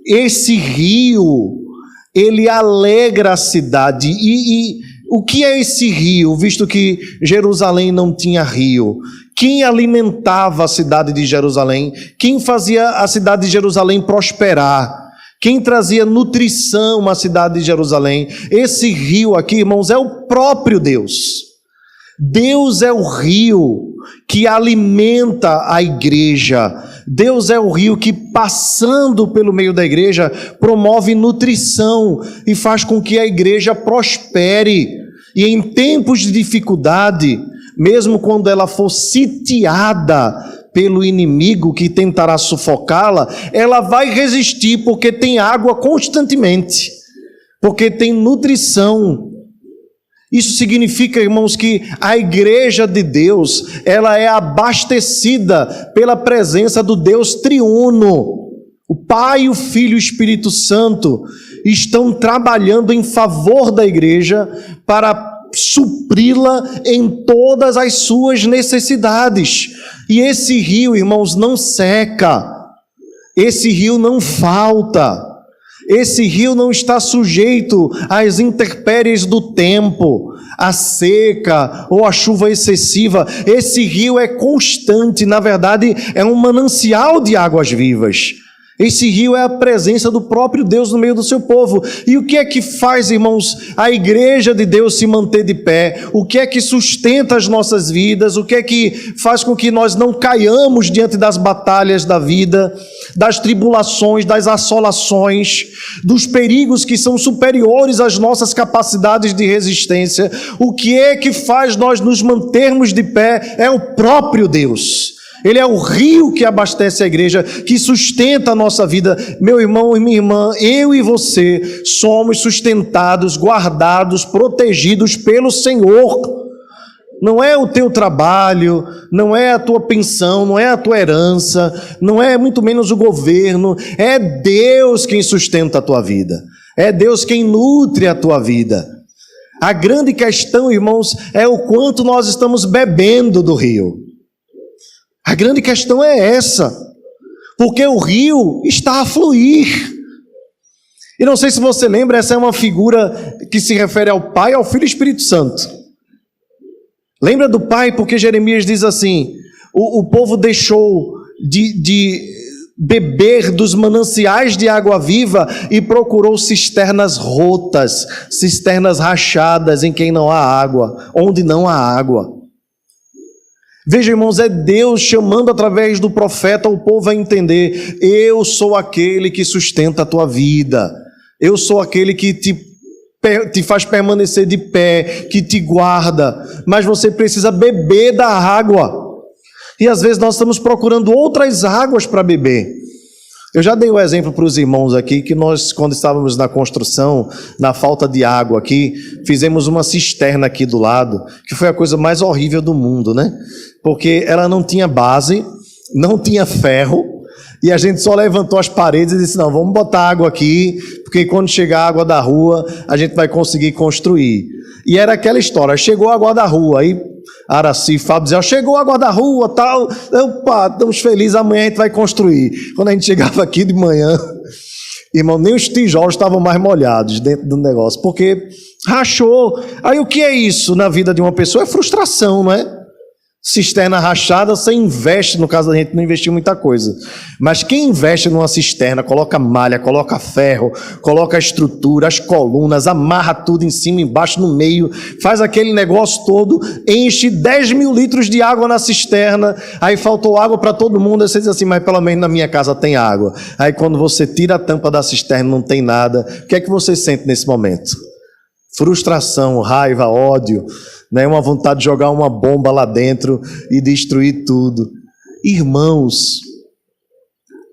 esse rio, ele alegra a cidade. E o que é esse rio, visto que Jerusalém não tinha rio? Quem alimentava a cidade de Jerusalém? Quem fazia a cidade de Jerusalém prosperar? Quem trazia nutrição à cidade de Jerusalém? Esse rio aqui, irmãos, é o próprio Deus. Deus é o rio que alimenta a igreja. Deus é o rio que, passando pelo meio da igreja, promove nutrição e faz com que a igreja prospere. E em tempos de dificuldade, mesmo quando ela for sitiada pelo inimigo que tentará sufocá-la, ela vai resistir, porque tem água constantemente, porque tem nutrição. Isso significa, irmãos, que a igreja de Deus, ela é abastecida pela presença do Deus triuno. O Pai, o Filho e o Espírito Santo estão trabalhando em favor da igreja para supri-la em todas as suas necessidades. E esse rio, irmãos, não seca, esse rio não falta, esse rio não está sujeito às intempéries do tempo, à seca ou à chuva excessiva. Esse rio é constante, na verdade é um manancial de águas vivas. Esse rio é a presença do próprio Deus no meio do seu povo. E o que é que faz, irmãos, a igreja de Deus se manter de pé? O que é que sustenta as nossas vidas? O que é que faz com que nós não caiamos diante das batalhas da vida, das tribulações, das assolações, dos perigos que são superiores às nossas capacidades de resistência? O que é que faz nós nos mantermos de pé? É o próprio Deus. Ele é o rio que abastece a igreja, que sustenta a nossa vida. Meu irmão e minha irmã, eu e você somos sustentados, guardados, protegidos pelo Senhor. Não é o teu trabalho, não é a tua pensão, não é a tua herança, não é muito menos o governo. É Deus quem sustenta a tua vida, é Deus quem nutre a tua vida. A grande questão, irmãos, é o quanto nós estamos bebendo do rio. A grande questão é essa, porque o rio está a fluir. E não sei se você lembra, essa é uma figura que se refere ao Pai, ao Filho e ao Espírito Santo. Lembra do Pai, porque Jeremias diz assim: o povo deixou de beber dos mananciais de água viva e procurou cisternas rotas, cisternas rachadas em quem não há água, onde não há água. Veja, irmãos, é Deus chamando através do profeta o povo a entender: eu sou aquele que sustenta a tua vida, eu sou aquele que te faz permanecer de pé, que te guarda, mas você precisa beber da água. E às vezes nós estamos procurando outras águas para beber. Eu já dei o exemplo para os irmãos aqui, que nós, quando estávamos na construção, na falta de água aqui, fizemos uma cisterna aqui do lado, que foi a coisa mais horrível do mundo, né? Porque ela não tinha base, não tinha ferro, e a gente só levantou as paredes e disse: não, vamos botar água aqui, porque quando chegar a água da rua, a gente vai conseguir construir. E era aquela história: chegou a água da rua, aí Araci, Fábio dizia, chegou a água da rua, tal. Opa, estamos felizes, amanhã a gente vai construir. Quando a gente chegava aqui de manhã, irmão, nem os tijolos estavam mais molhados dentro do negócio, porque rachou. Aí o que é isso na vida de uma pessoa? É frustração, não é? Cisterna rachada, você investe, no caso da gente não investiu muita coisa, mas quem investe numa cisterna, coloca malha, coloca ferro, coloca a estrutura, as colunas, amarra tudo em cima, embaixo, no meio, faz aquele negócio todo, enche 10 mil litros de água na cisterna, aí faltou água para todo mundo, aí você diz assim, mas pelo menos na minha casa tem água. Aí quando você tira a tampa da cisterna, não tem nada. O que é que você sente nesse momento? Frustração, raiva, ódio, né? Uma vontade de jogar uma bomba lá dentro e destruir tudo. Irmãos,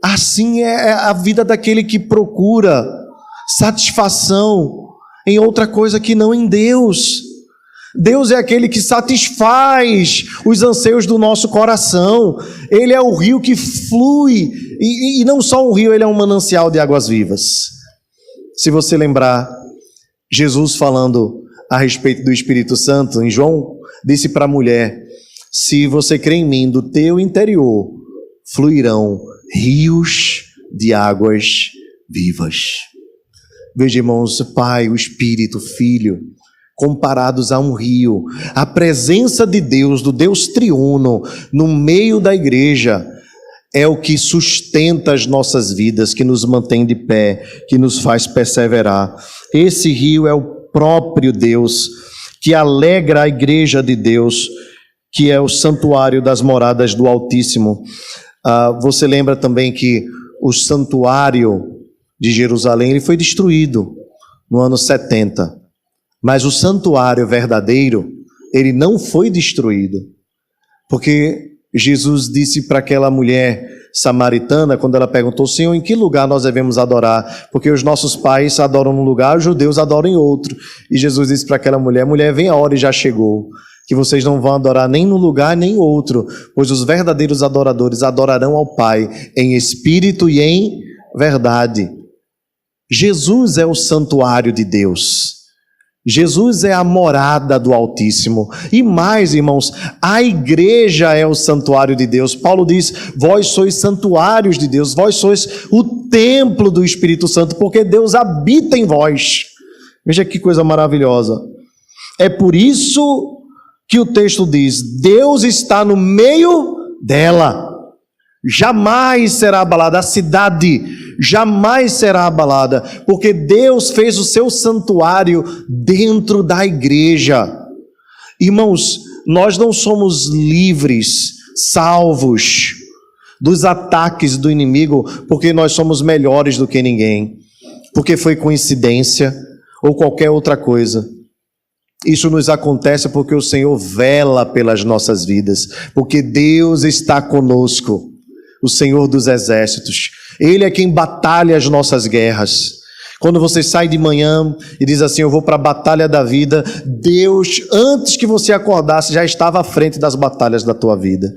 assim é a vida daquele que procura satisfação em outra coisa que não em Deus. Deus é aquele que satisfaz os anseios do nosso coração. Ele é o rio que flui, e não só um rio, ele é um manancial de águas vivas. Se você lembrar, Jesus falando a respeito do Espírito Santo, em João, disse para a mulher, se você crê em mim, do teu interior fluirão rios de águas vivas. Veja, irmãos, o Pai, o Espírito, o Filho, comparados a um rio, a presença de Deus, do Deus triuno, no meio da igreja, é o que sustenta as nossas vidas, que nos mantém de pé, que nos faz perseverar. Esse rio é o próprio Deus, que alegra a igreja de Deus, que é o santuário das moradas do Altíssimo. Você lembra também que o santuário de Jerusalém ele foi destruído no ano 70, mas o santuário verdadeiro, ele não foi destruído, porque Jesus disse para aquela mulher samaritana, quando ela perguntou, Senhor, em que lugar nós devemos adorar? Porque os nossos pais adoram num lugar, os judeus adoram em outro. E Jesus disse para aquela mulher, mulher, vem a hora e já chegou, que vocês não vão adorar nem num lugar nem outro, pois os verdadeiros adoradores adorarão ao Pai em espírito e em verdade. Jesus é o santuário de Deus. Jesus é a morada do Altíssimo. E mais, irmãos, a igreja é o santuário de Deus. Paulo diz, vós sois santuários de Deus, vós sois o templo do Espírito Santo, porque Deus habita em vós. Veja que coisa maravilhosa. É por isso que o texto diz, Deus está no meio dela. Jamais será abalada a cidade, jamais será abalada, porque Deus fez o seu santuário dentro da igreja. Irmãos, nós não somos livres, salvos dos ataques do inimigo, porque nós somos melhores do que ninguém, porque foi coincidência ou qualquer outra coisa. Isso nos acontece porque o Senhor vela pelas nossas vidas, porque Deus está conosco. O Senhor dos exércitos, Ele é quem batalha as nossas guerras. Quando você sai de manhã e diz assim, eu vou para a batalha da vida, Deus, antes que você acordasse, já estava à frente das batalhas da tua vida.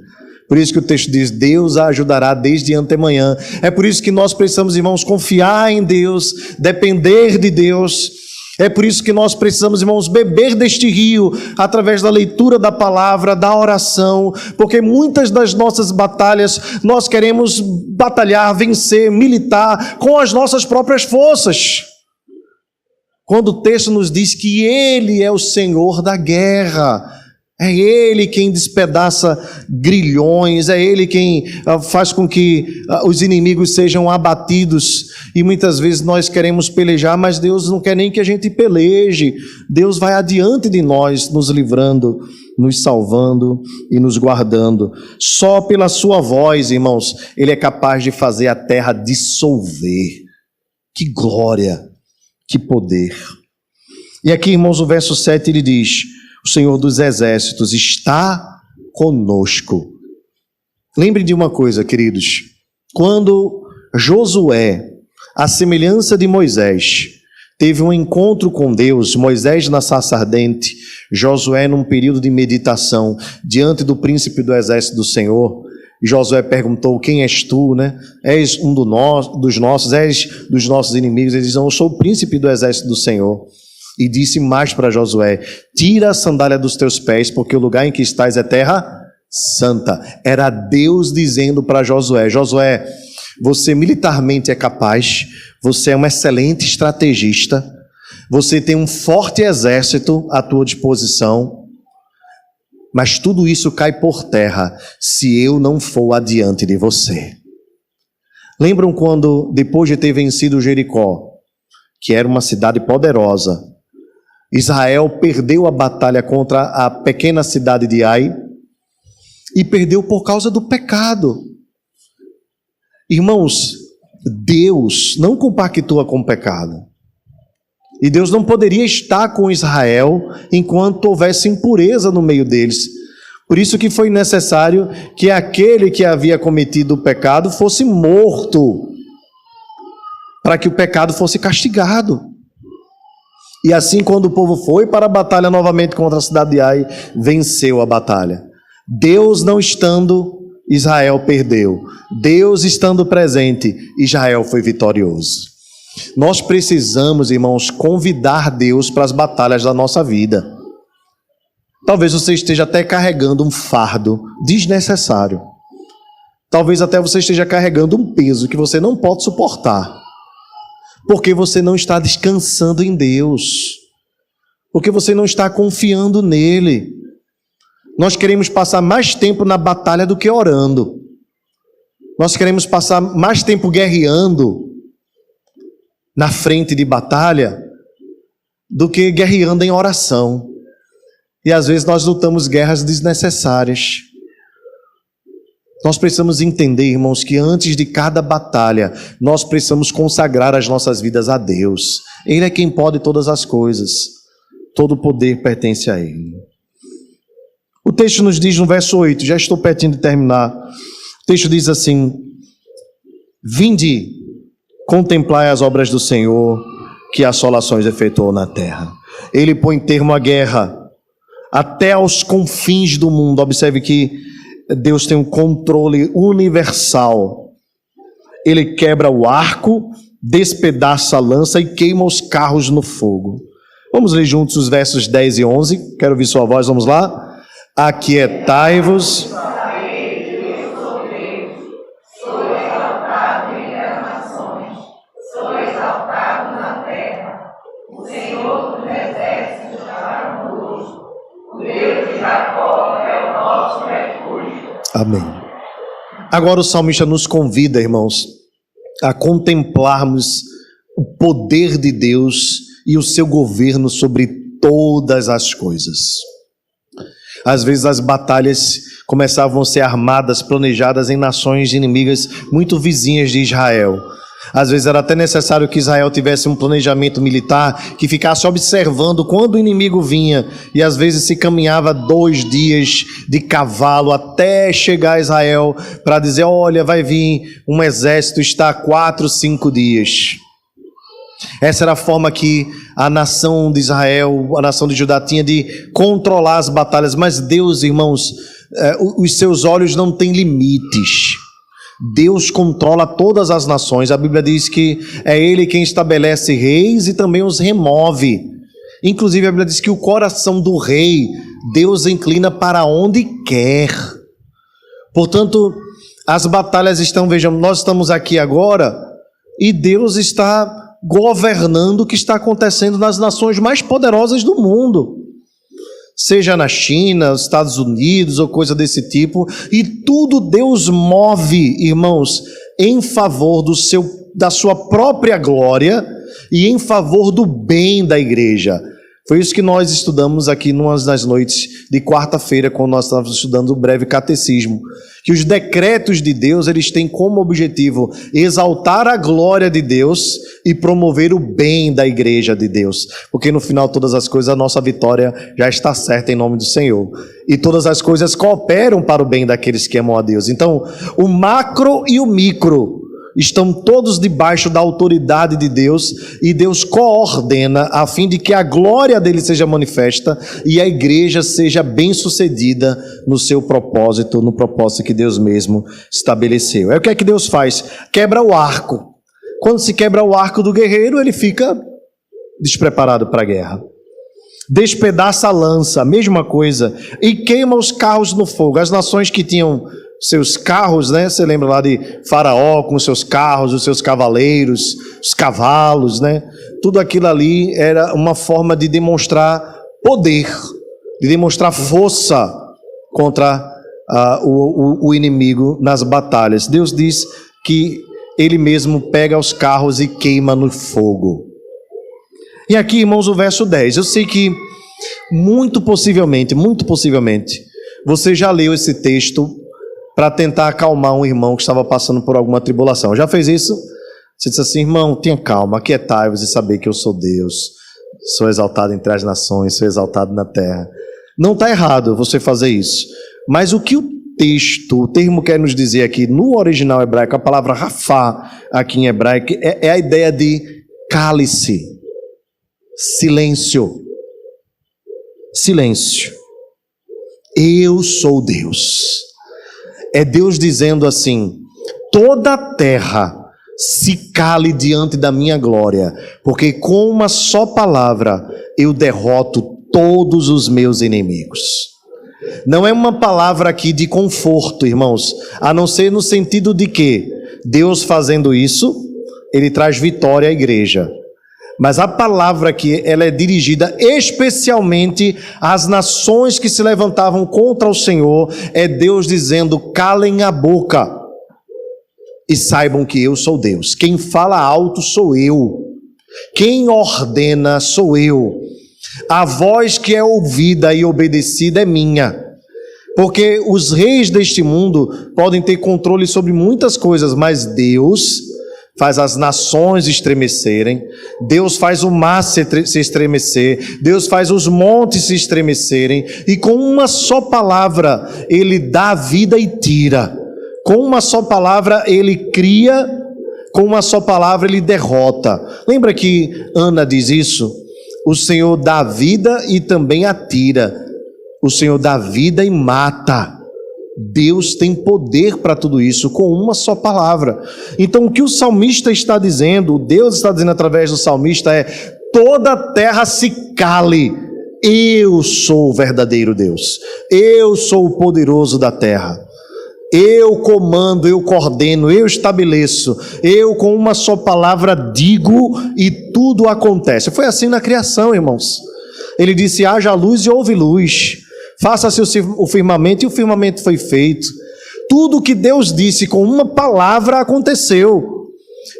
Por isso que o texto diz, Deus a ajudará desde antemanhã. É por isso que nós precisamos, irmãos, confiar em Deus, depender de Deus. É por isso que nós precisamos, irmãos, beber deste rio, através da leitura da palavra, da oração, porque muitas das nossas batalhas, nós queremos batalhar, vencer, militar, com as nossas próprias forças. Quando o texto nos diz que Ele é o Senhor da guerra, é Ele quem despedaça grilhões, é Ele quem faz com que os inimigos sejam abatidos, e muitas vezes nós queremos pelejar, mas Deus não quer nem que a gente peleje. Deus vai adiante de nós, nos livrando, nos salvando e nos guardando. Só pela sua voz, irmãos, Ele é capaz de fazer a terra dissolver. Que glória, que poder. E aqui, irmãos, o verso 7 ele diz, o Senhor dos exércitos está conosco. Lembre de uma coisa, queridos. Quando Josué, à semelhança de Moisés, teve um encontro com Deus, Moisés na sarça ardente, Josué num período de meditação, diante do príncipe do exército do Senhor, Josué perguntou, quem és tu, né? És um dos nossos, és dos nossos inimigos? Ele diz, não, eu sou o príncipe do exército do Senhor. E disse mais para Josué: tira a sandália dos teus pés, porque o lugar em que estás é terra santa. Era Deus dizendo para Josué: Josué, você militarmente é capaz, você é um excelente estrategista, você tem um forte exército à tua disposição, mas tudo isso cai por terra se eu não for adiante de você. Lembram quando, depois de ter vencido Jericó, que era uma cidade poderosa, Israel perdeu a batalha contra a pequena cidade de Ai, e perdeu por causa do pecado. Irmãos, Deus não compactua com o pecado. E Deus não poderia estar com Israel enquanto houvesse impureza no meio deles. Por isso que foi necessário que aquele que havia cometido o pecado fosse morto, para que o pecado fosse castigado. E assim, quando o povo foi para a batalha novamente contra a cidade de Ai, venceu a batalha. Deus não estando, Israel perdeu. Deus estando presente, Israel foi vitorioso. Nós precisamos, irmãos, convidar Deus para as batalhas da nossa vida. Talvez você esteja até carregando um fardo desnecessário. Talvez até você esteja carregando um peso que você não pode suportar, porque você não está descansando em Deus, porque você não está confiando nele. Nós queremos passar mais tempo na batalha do que orando. Nós queremos passar mais tempo guerreando na frente de batalha do que guerreando em oração. E às vezes nós lutamos guerras desnecessárias. Nós precisamos entender, irmãos, que antes de cada batalha, nós precisamos consagrar as nossas vidas a Deus. Ele é quem pode todas as coisas. Todo o poder pertence a Ele. O texto nos diz no verso 8, já estou pertinho de terminar. O texto diz assim: vinde, contemplai as obras do Senhor, que assolações efetuou na terra. Ele põe termo à guerra até aos confins do mundo. Observe que Deus tem um controle universal. Ele quebra o arco, despedaça a lança e queima os carros no fogo. Vamos ler juntos os versos 10 e 11. Quero ouvir sua voz, vamos lá. Aquietai-vos. Amém. Agora o salmista nos convida, irmãos, a contemplarmos o poder de Deus e o seu governo sobre todas as coisas. Às vezes as batalhas começavam a ser armadas, planejadas em nações inimigas muito vizinhas de Israel. Às vezes era até necessário que Israel tivesse um planejamento militar que ficasse observando quando o inimigo vinha, e às vezes se caminhava 2 dias de cavalo até chegar a Israel para dizer: olha, vai vir um exército, está 4, 5 dias. Essa era a forma que a nação de Israel, a nação de Judá tinha de controlar as batalhas. Mas Deus, irmãos, os seus olhos não têm limites. Deus controla todas as nações. A Bíblia diz que é Ele quem estabelece reis e também os remove. Inclusive a Bíblia diz que o coração do rei, Deus inclina para onde quer. Portanto, as batalhas estão, vejamos, nós estamos aqui agora e Deus está governando o que está acontecendo nas nações mais poderosas do mundo. Seja na China, Estados Unidos ou coisa desse tipo, e tudo Deus move, irmãos, em favor da sua própria glória e em favor do bem da igreja. Foi isso que nós estudamos aqui numa das noites de quarta-feira, quando nós estávamos estudando o breve catecismo, que os decretos de Deus, eles têm como objetivo exaltar a glória de Deus e promover o bem da igreja de Deus, porque no final de todas as coisas a nossa vitória já está certa em nome do Senhor, e todas as coisas cooperam para o bem daqueles que amam a Deus. Então o macro e o micro estão todos debaixo da autoridade de Deus, e Deus coordena a fim de que a glória dele seja manifesta e a igreja seja bem-sucedida no seu propósito, no propósito que Deus mesmo estabeleceu. É o que é que Deus faz? Quebra o arco. Quando se quebra o arco do guerreiro, ele fica despreparado para a guerra. Despedaça a lança, a mesma coisa, e queima os carros no fogo. As nações que tinham seus carros, né? Você lembra lá de Faraó com os seus carros, os seus cavaleiros, os cavalos, né? Tudo aquilo ali era uma forma de demonstrar poder, de demonstrar força contra o inimigo nas batalhas. Deus diz que Ele mesmo pega os carros e queima no fogo. E aqui, irmãos, o verso 10. Eu sei que muito possivelmente, você já leu esse texto para tentar acalmar um irmão que estava passando por alguma tribulação. Já fez isso? Você disse assim: irmão, tenha calma, aquietai-vos e saber que eu sou Deus, sou exaltado entre as nações, sou exaltado na terra. Não está errado você fazer isso, mas o que o termo quer nos dizer aqui, no original hebraico, a palavra rafá, aqui em hebraico, é a ideia de cálice, silêncio, eu sou Deus. É Deus dizendo assim: toda a terra se cale diante da minha glória, porque com uma só palavra eu derroto todos os meus inimigos. Não é uma palavra aqui de conforto, irmãos, a não ser no sentido de que Deus fazendo isso, Ele traz vitória à igreja. Mas a palavra aqui, ela é dirigida especialmente às nações que se levantavam contra o Senhor. É Deus dizendo: calem a boca e saibam que eu sou Deus. Quem fala alto sou eu. Quem ordena sou eu. A voz que é ouvida e obedecida é minha. Porque os reis deste mundo podem ter controle sobre muitas coisas, mas Deus faz as nações estremecerem, Deus faz o mar se estremecer, Deus faz os montes se estremecerem, e com uma só palavra Ele dá vida e tira, com uma só palavra Ele cria, com uma só palavra Ele derrota. Lembra que Ana diz isso? O Senhor dá vida e também a tira, o Senhor dá vida e mata. Deus tem poder para tudo isso com uma só palavra. Então o que o salmista está dizendo, Deus está dizendo através do salmista é: toda a terra se cale, eu sou o verdadeiro Deus, eu sou o poderoso da terra, eu comando, eu coordeno, eu estabeleço, eu com uma só palavra digo e tudo acontece. Foi assim na criação, irmãos. Ele disse: haja luz e houve luz. Faça-se o firmamento, e o firmamento foi feito. Tudo o que Deus disse com uma palavra aconteceu.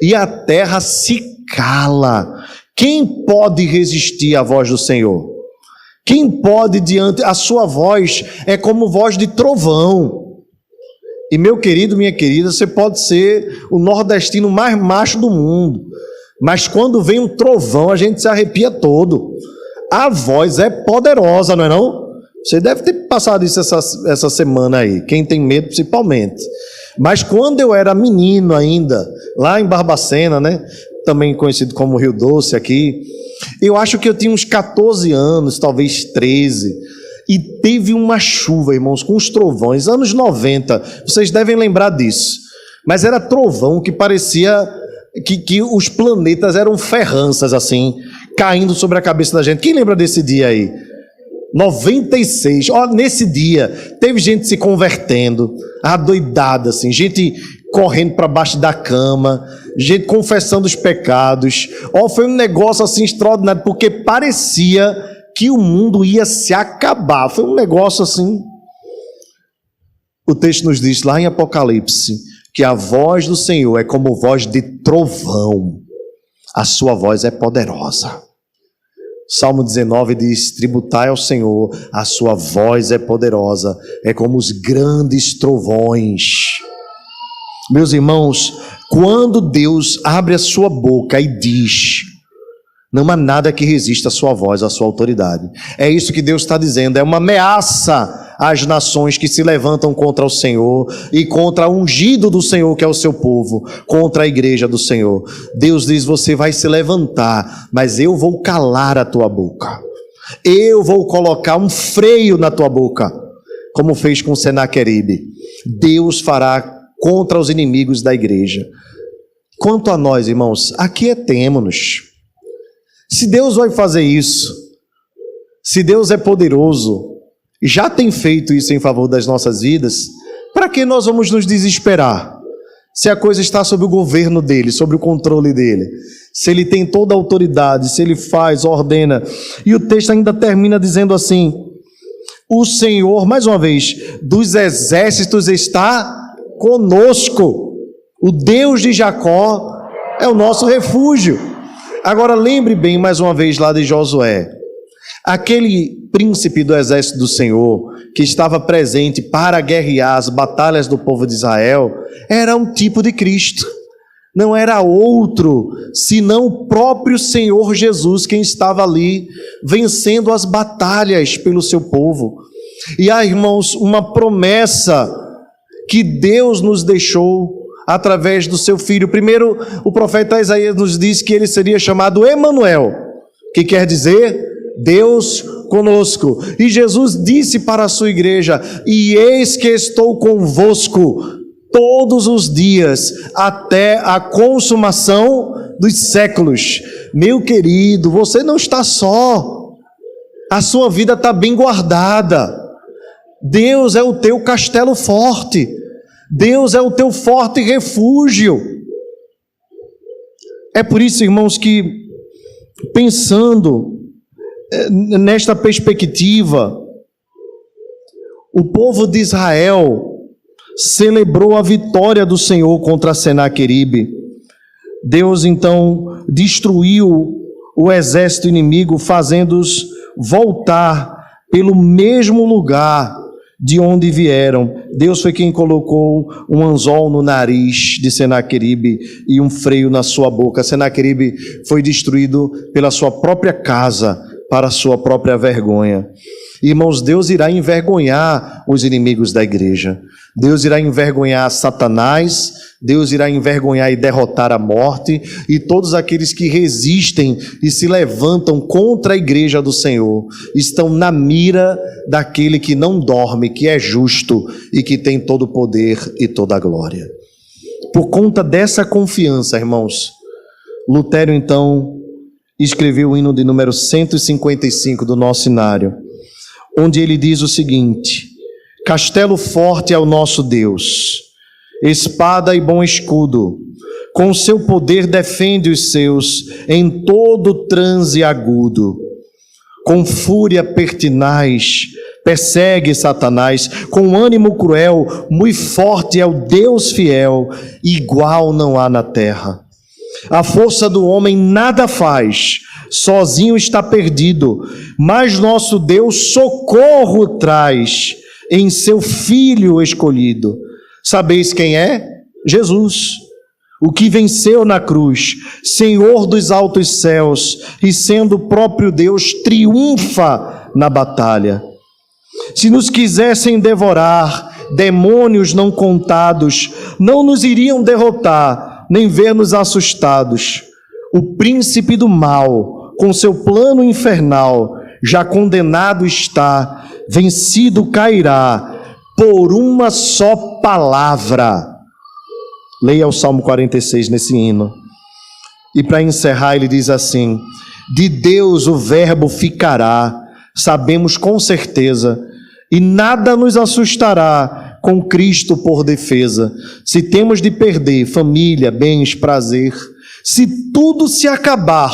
E a terra se cala. Quem pode resistir à voz do Senhor? Quem pode diante? A sua voz é como voz de trovão. E meu querido, minha querida, você pode ser o nordestino mais macho do mundo, mas quando vem um trovão a gente se arrepia todo. A voz é poderosa, não é não? Você deve ter passado isso essa semana aí, quem tem medo principalmente. Mas quando eu era menino ainda, lá em Barbacena, né, também conhecido como Rio Doce aqui, eu acho que eu tinha uns 14 anos, talvez 13, e teve uma chuva, irmãos, com os trovões, anos 90, vocês devem lembrar disso, mas era trovão que parecia que os planetas eram ferranças assim, caindo sobre a cabeça da gente. Quem lembra desse dia aí? 96, nesse dia teve gente se convertendo, adoidada assim, gente correndo para baixo da cama, gente confessando os pecados. Foi um negócio assim extraordinário, porque parecia que o mundo ia se acabar. Foi um negócio assim. O texto nos diz lá em Apocalipse que a voz do Senhor é como voz de trovão, a sua voz é poderosa. Salmo 19 diz: tributai ao Senhor, a sua voz é poderosa, é como os grandes trovões. Meus irmãos, quando Deus abre a sua boca e diz, não há nada que resista à sua voz, à sua autoridade. É isso que Deus está dizendo, é uma ameaça às nações que se levantam contra o Senhor e contra o ungido do Senhor, que é o seu povo, contra a igreja do Senhor. Deus diz: você vai se levantar, mas eu vou calar a tua boca, eu vou colocar um freio na tua boca, como fez com Senaqueribe. Deus fará contra os inimigos da igreja. Quanto a nós, irmãos, aquietemo-nos. Se Deus vai fazer isso, se Deus é poderoso e já tem feito isso em favor das nossas vidas, para que nós vamos nos desesperar? Se a coisa está sob o governo dele, sob o controle dele, se ele tem toda a autoridade, se ele faz, ordena. E o texto ainda termina dizendo assim: o Senhor, mais uma vez, dos exércitos está conosco. O Deus de Jacó é o nosso refúgio. Agora lembre bem mais uma vez lá de Josué. Aquele príncipe do exército do Senhor, que estava presente para guerrear as batalhas do povo de Israel, era um tipo de Cristo. Não era outro, senão o próprio Senhor Jesus, quem estava ali vencendo as batalhas pelo seu povo. E há, irmãos, uma promessa que Deus nos deixou através do seu Filho. Primeiro, o profeta Isaías nos diz que ele seria chamado Emanuel, que quer dizer Deus conosco. E Jesus disse para a sua igreja: e eis que estou convosco todos os dias, até a consumação dos séculos. Meu querido, você não está só, a sua vida está bem guardada. Deus é o teu castelo forte, Deus é o teu forte refúgio. É por isso, irmãos, que pensando nesta perspectiva, o povo de Israel celebrou a vitória do Senhor contra Senaqueribe. Deus então destruiu o exército inimigo, fazendo-os voltar pelo mesmo lugar de onde vieram. Deus foi quem colocou um anzol no nariz de Senaqueribe e um freio na sua boca. Senaqueribe foi destruído pela sua própria casa, para a sua própria vergonha. Irmãos, Deus irá envergonhar os inimigos da igreja. Deus irá envergonhar Satanás, Deus irá envergonhar e derrotar a morte, e todos aqueles que resistem e se levantam contra a igreja do Senhor estão na mira daquele que não dorme, que é justo e que tem todo o poder e toda a glória. Por conta dessa confiança, irmãos, Lutero então escreveu o hino de número 155 do nosso inário, onde ele diz o seguinte: castelo forte é o nosso Deus, espada e bom escudo, com seu poder defende os seus em todo transe agudo. Com fúria pertinaz persegue Satanás, com ânimo cruel, muito forte é o Deus fiel, igual não há na terra. A força do homem nada faz, sozinho está perdido, mas nosso Deus socorro traz em seu Filho escolhido. Sabeis quem é? Jesus, o que venceu na cruz, Senhor dos altos céus, e sendo o próprio Deus, triunfa na batalha. Se nos quisessem devorar, demônios não contados não nos iriam derrotar, nem ver-nos assustados. O príncipe do mal, com seu plano infernal, já condenado está, vencido cairá, por uma só palavra. Leia o Salmo 46 nesse hino. E para encerrar ele diz assim: de Deus o verbo ficará, sabemos com certeza, e nada nos assustará, com Cristo por defesa. Se temos de perder família, bens, prazer, se tudo se acabar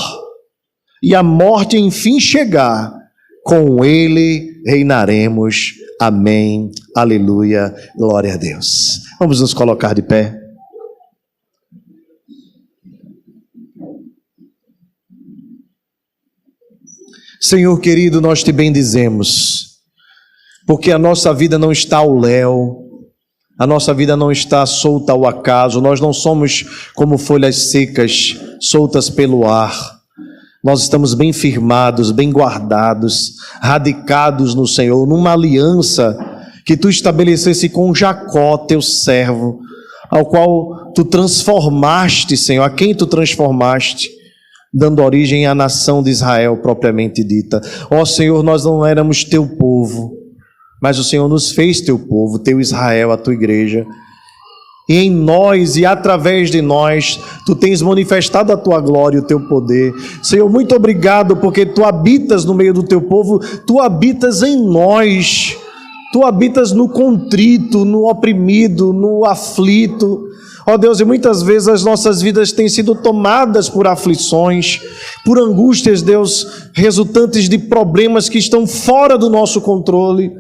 e a morte enfim chegar, com Ele reinaremos. Amém, aleluia, glória a Deus. Vamos nos colocar de pé. Senhor querido, nós te bendizemos, porque a nossa vida não está ao léu, a nossa vida não está solta ao acaso, nós não somos como folhas secas, soltas pelo ar. Nós estamos bem firmados, bem guardados, radicados no Senhor, numa aliança que tu estabelecesse com Jacó, teu servo, ao qual tu transformaste, Senhor, a quem tu transformaste, dando origem à nação de Israel propriamente dita. Ó Senhor, nós não éramos teu povo, mas o Senhor nos fez teu povo, teu Israel, a tua igreja. e em nós e através de nós, Tu tens manifestado a Tua glória e o Teu poder. Senhor, muito obrigado, porque Tu habitas no meio do Teu povo, Tu habitas em nós, Tu habitas no contrito, no oprimido, no aflito. Ó Deus, e muitas vezes as nossas vidas têm sido tomadas por aflições, por angústias, Deus, resultantes de problemas que estão fora do nosso controle.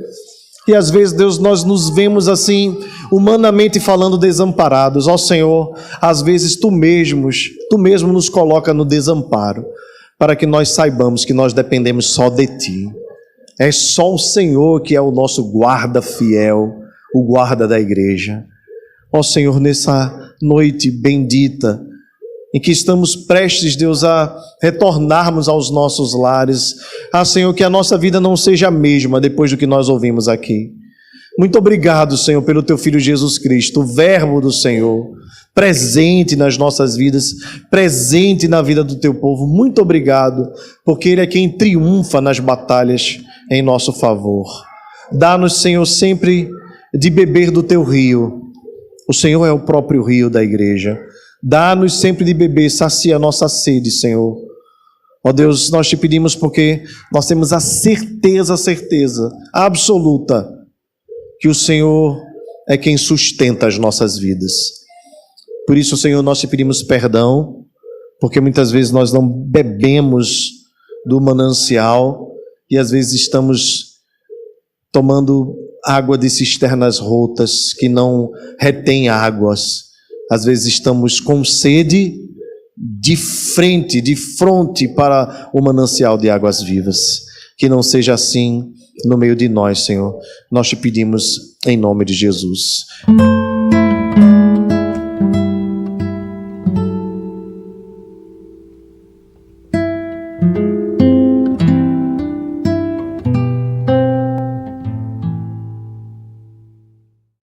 E às vezes, Deus, nós nos vemos assim, humanamente falando, desamparados. Ó Senhor, às vezes Tu mesmo nos coloca no desamparo, para que nós saibamos que nós dependemos só de Ti. É só o Senhor que é o nosso guarda fiel, o guarda da igreja. Ó Senhor, nessa noite bendita, em que estamos prestes, Deus, a retornarmos aos nossos lares. Senhor, que a nossa vida não seja a mesma depois do que nós ouvimos aqui. Muito obrigado, Senhor, pelo Teu Filho Jesus Cristo, o Verbo do Senhor, presente nas nossas vidas, presente na vida do Teu povo. Muito obrigado, porque Ele é quem triunfa nas batalhas em nosso favor. Dá-nos, Senhor, sempre de beber do Teu rio. O Senhor é o próprio rio da igreja. Dá-nos sempre de beber, sacia a nossa sede, Senhor. Ó Deus, nós Te pedimos porque nós temos a certeza absoluta que o Senhor é quem sustenta as nossas vidas. Por isso, Senhor, nós Te pedimos perdão, porque muitas vezes nós não bebemos do manancial e às vezes estamos tomando água de cisternas rotas que não retém águas. Às vezes estamos com sede de fronte para o manancial de águas vivas. Que não seja assim no meio de nós, Senhor. Nós Te pedimos em nome de Jesus.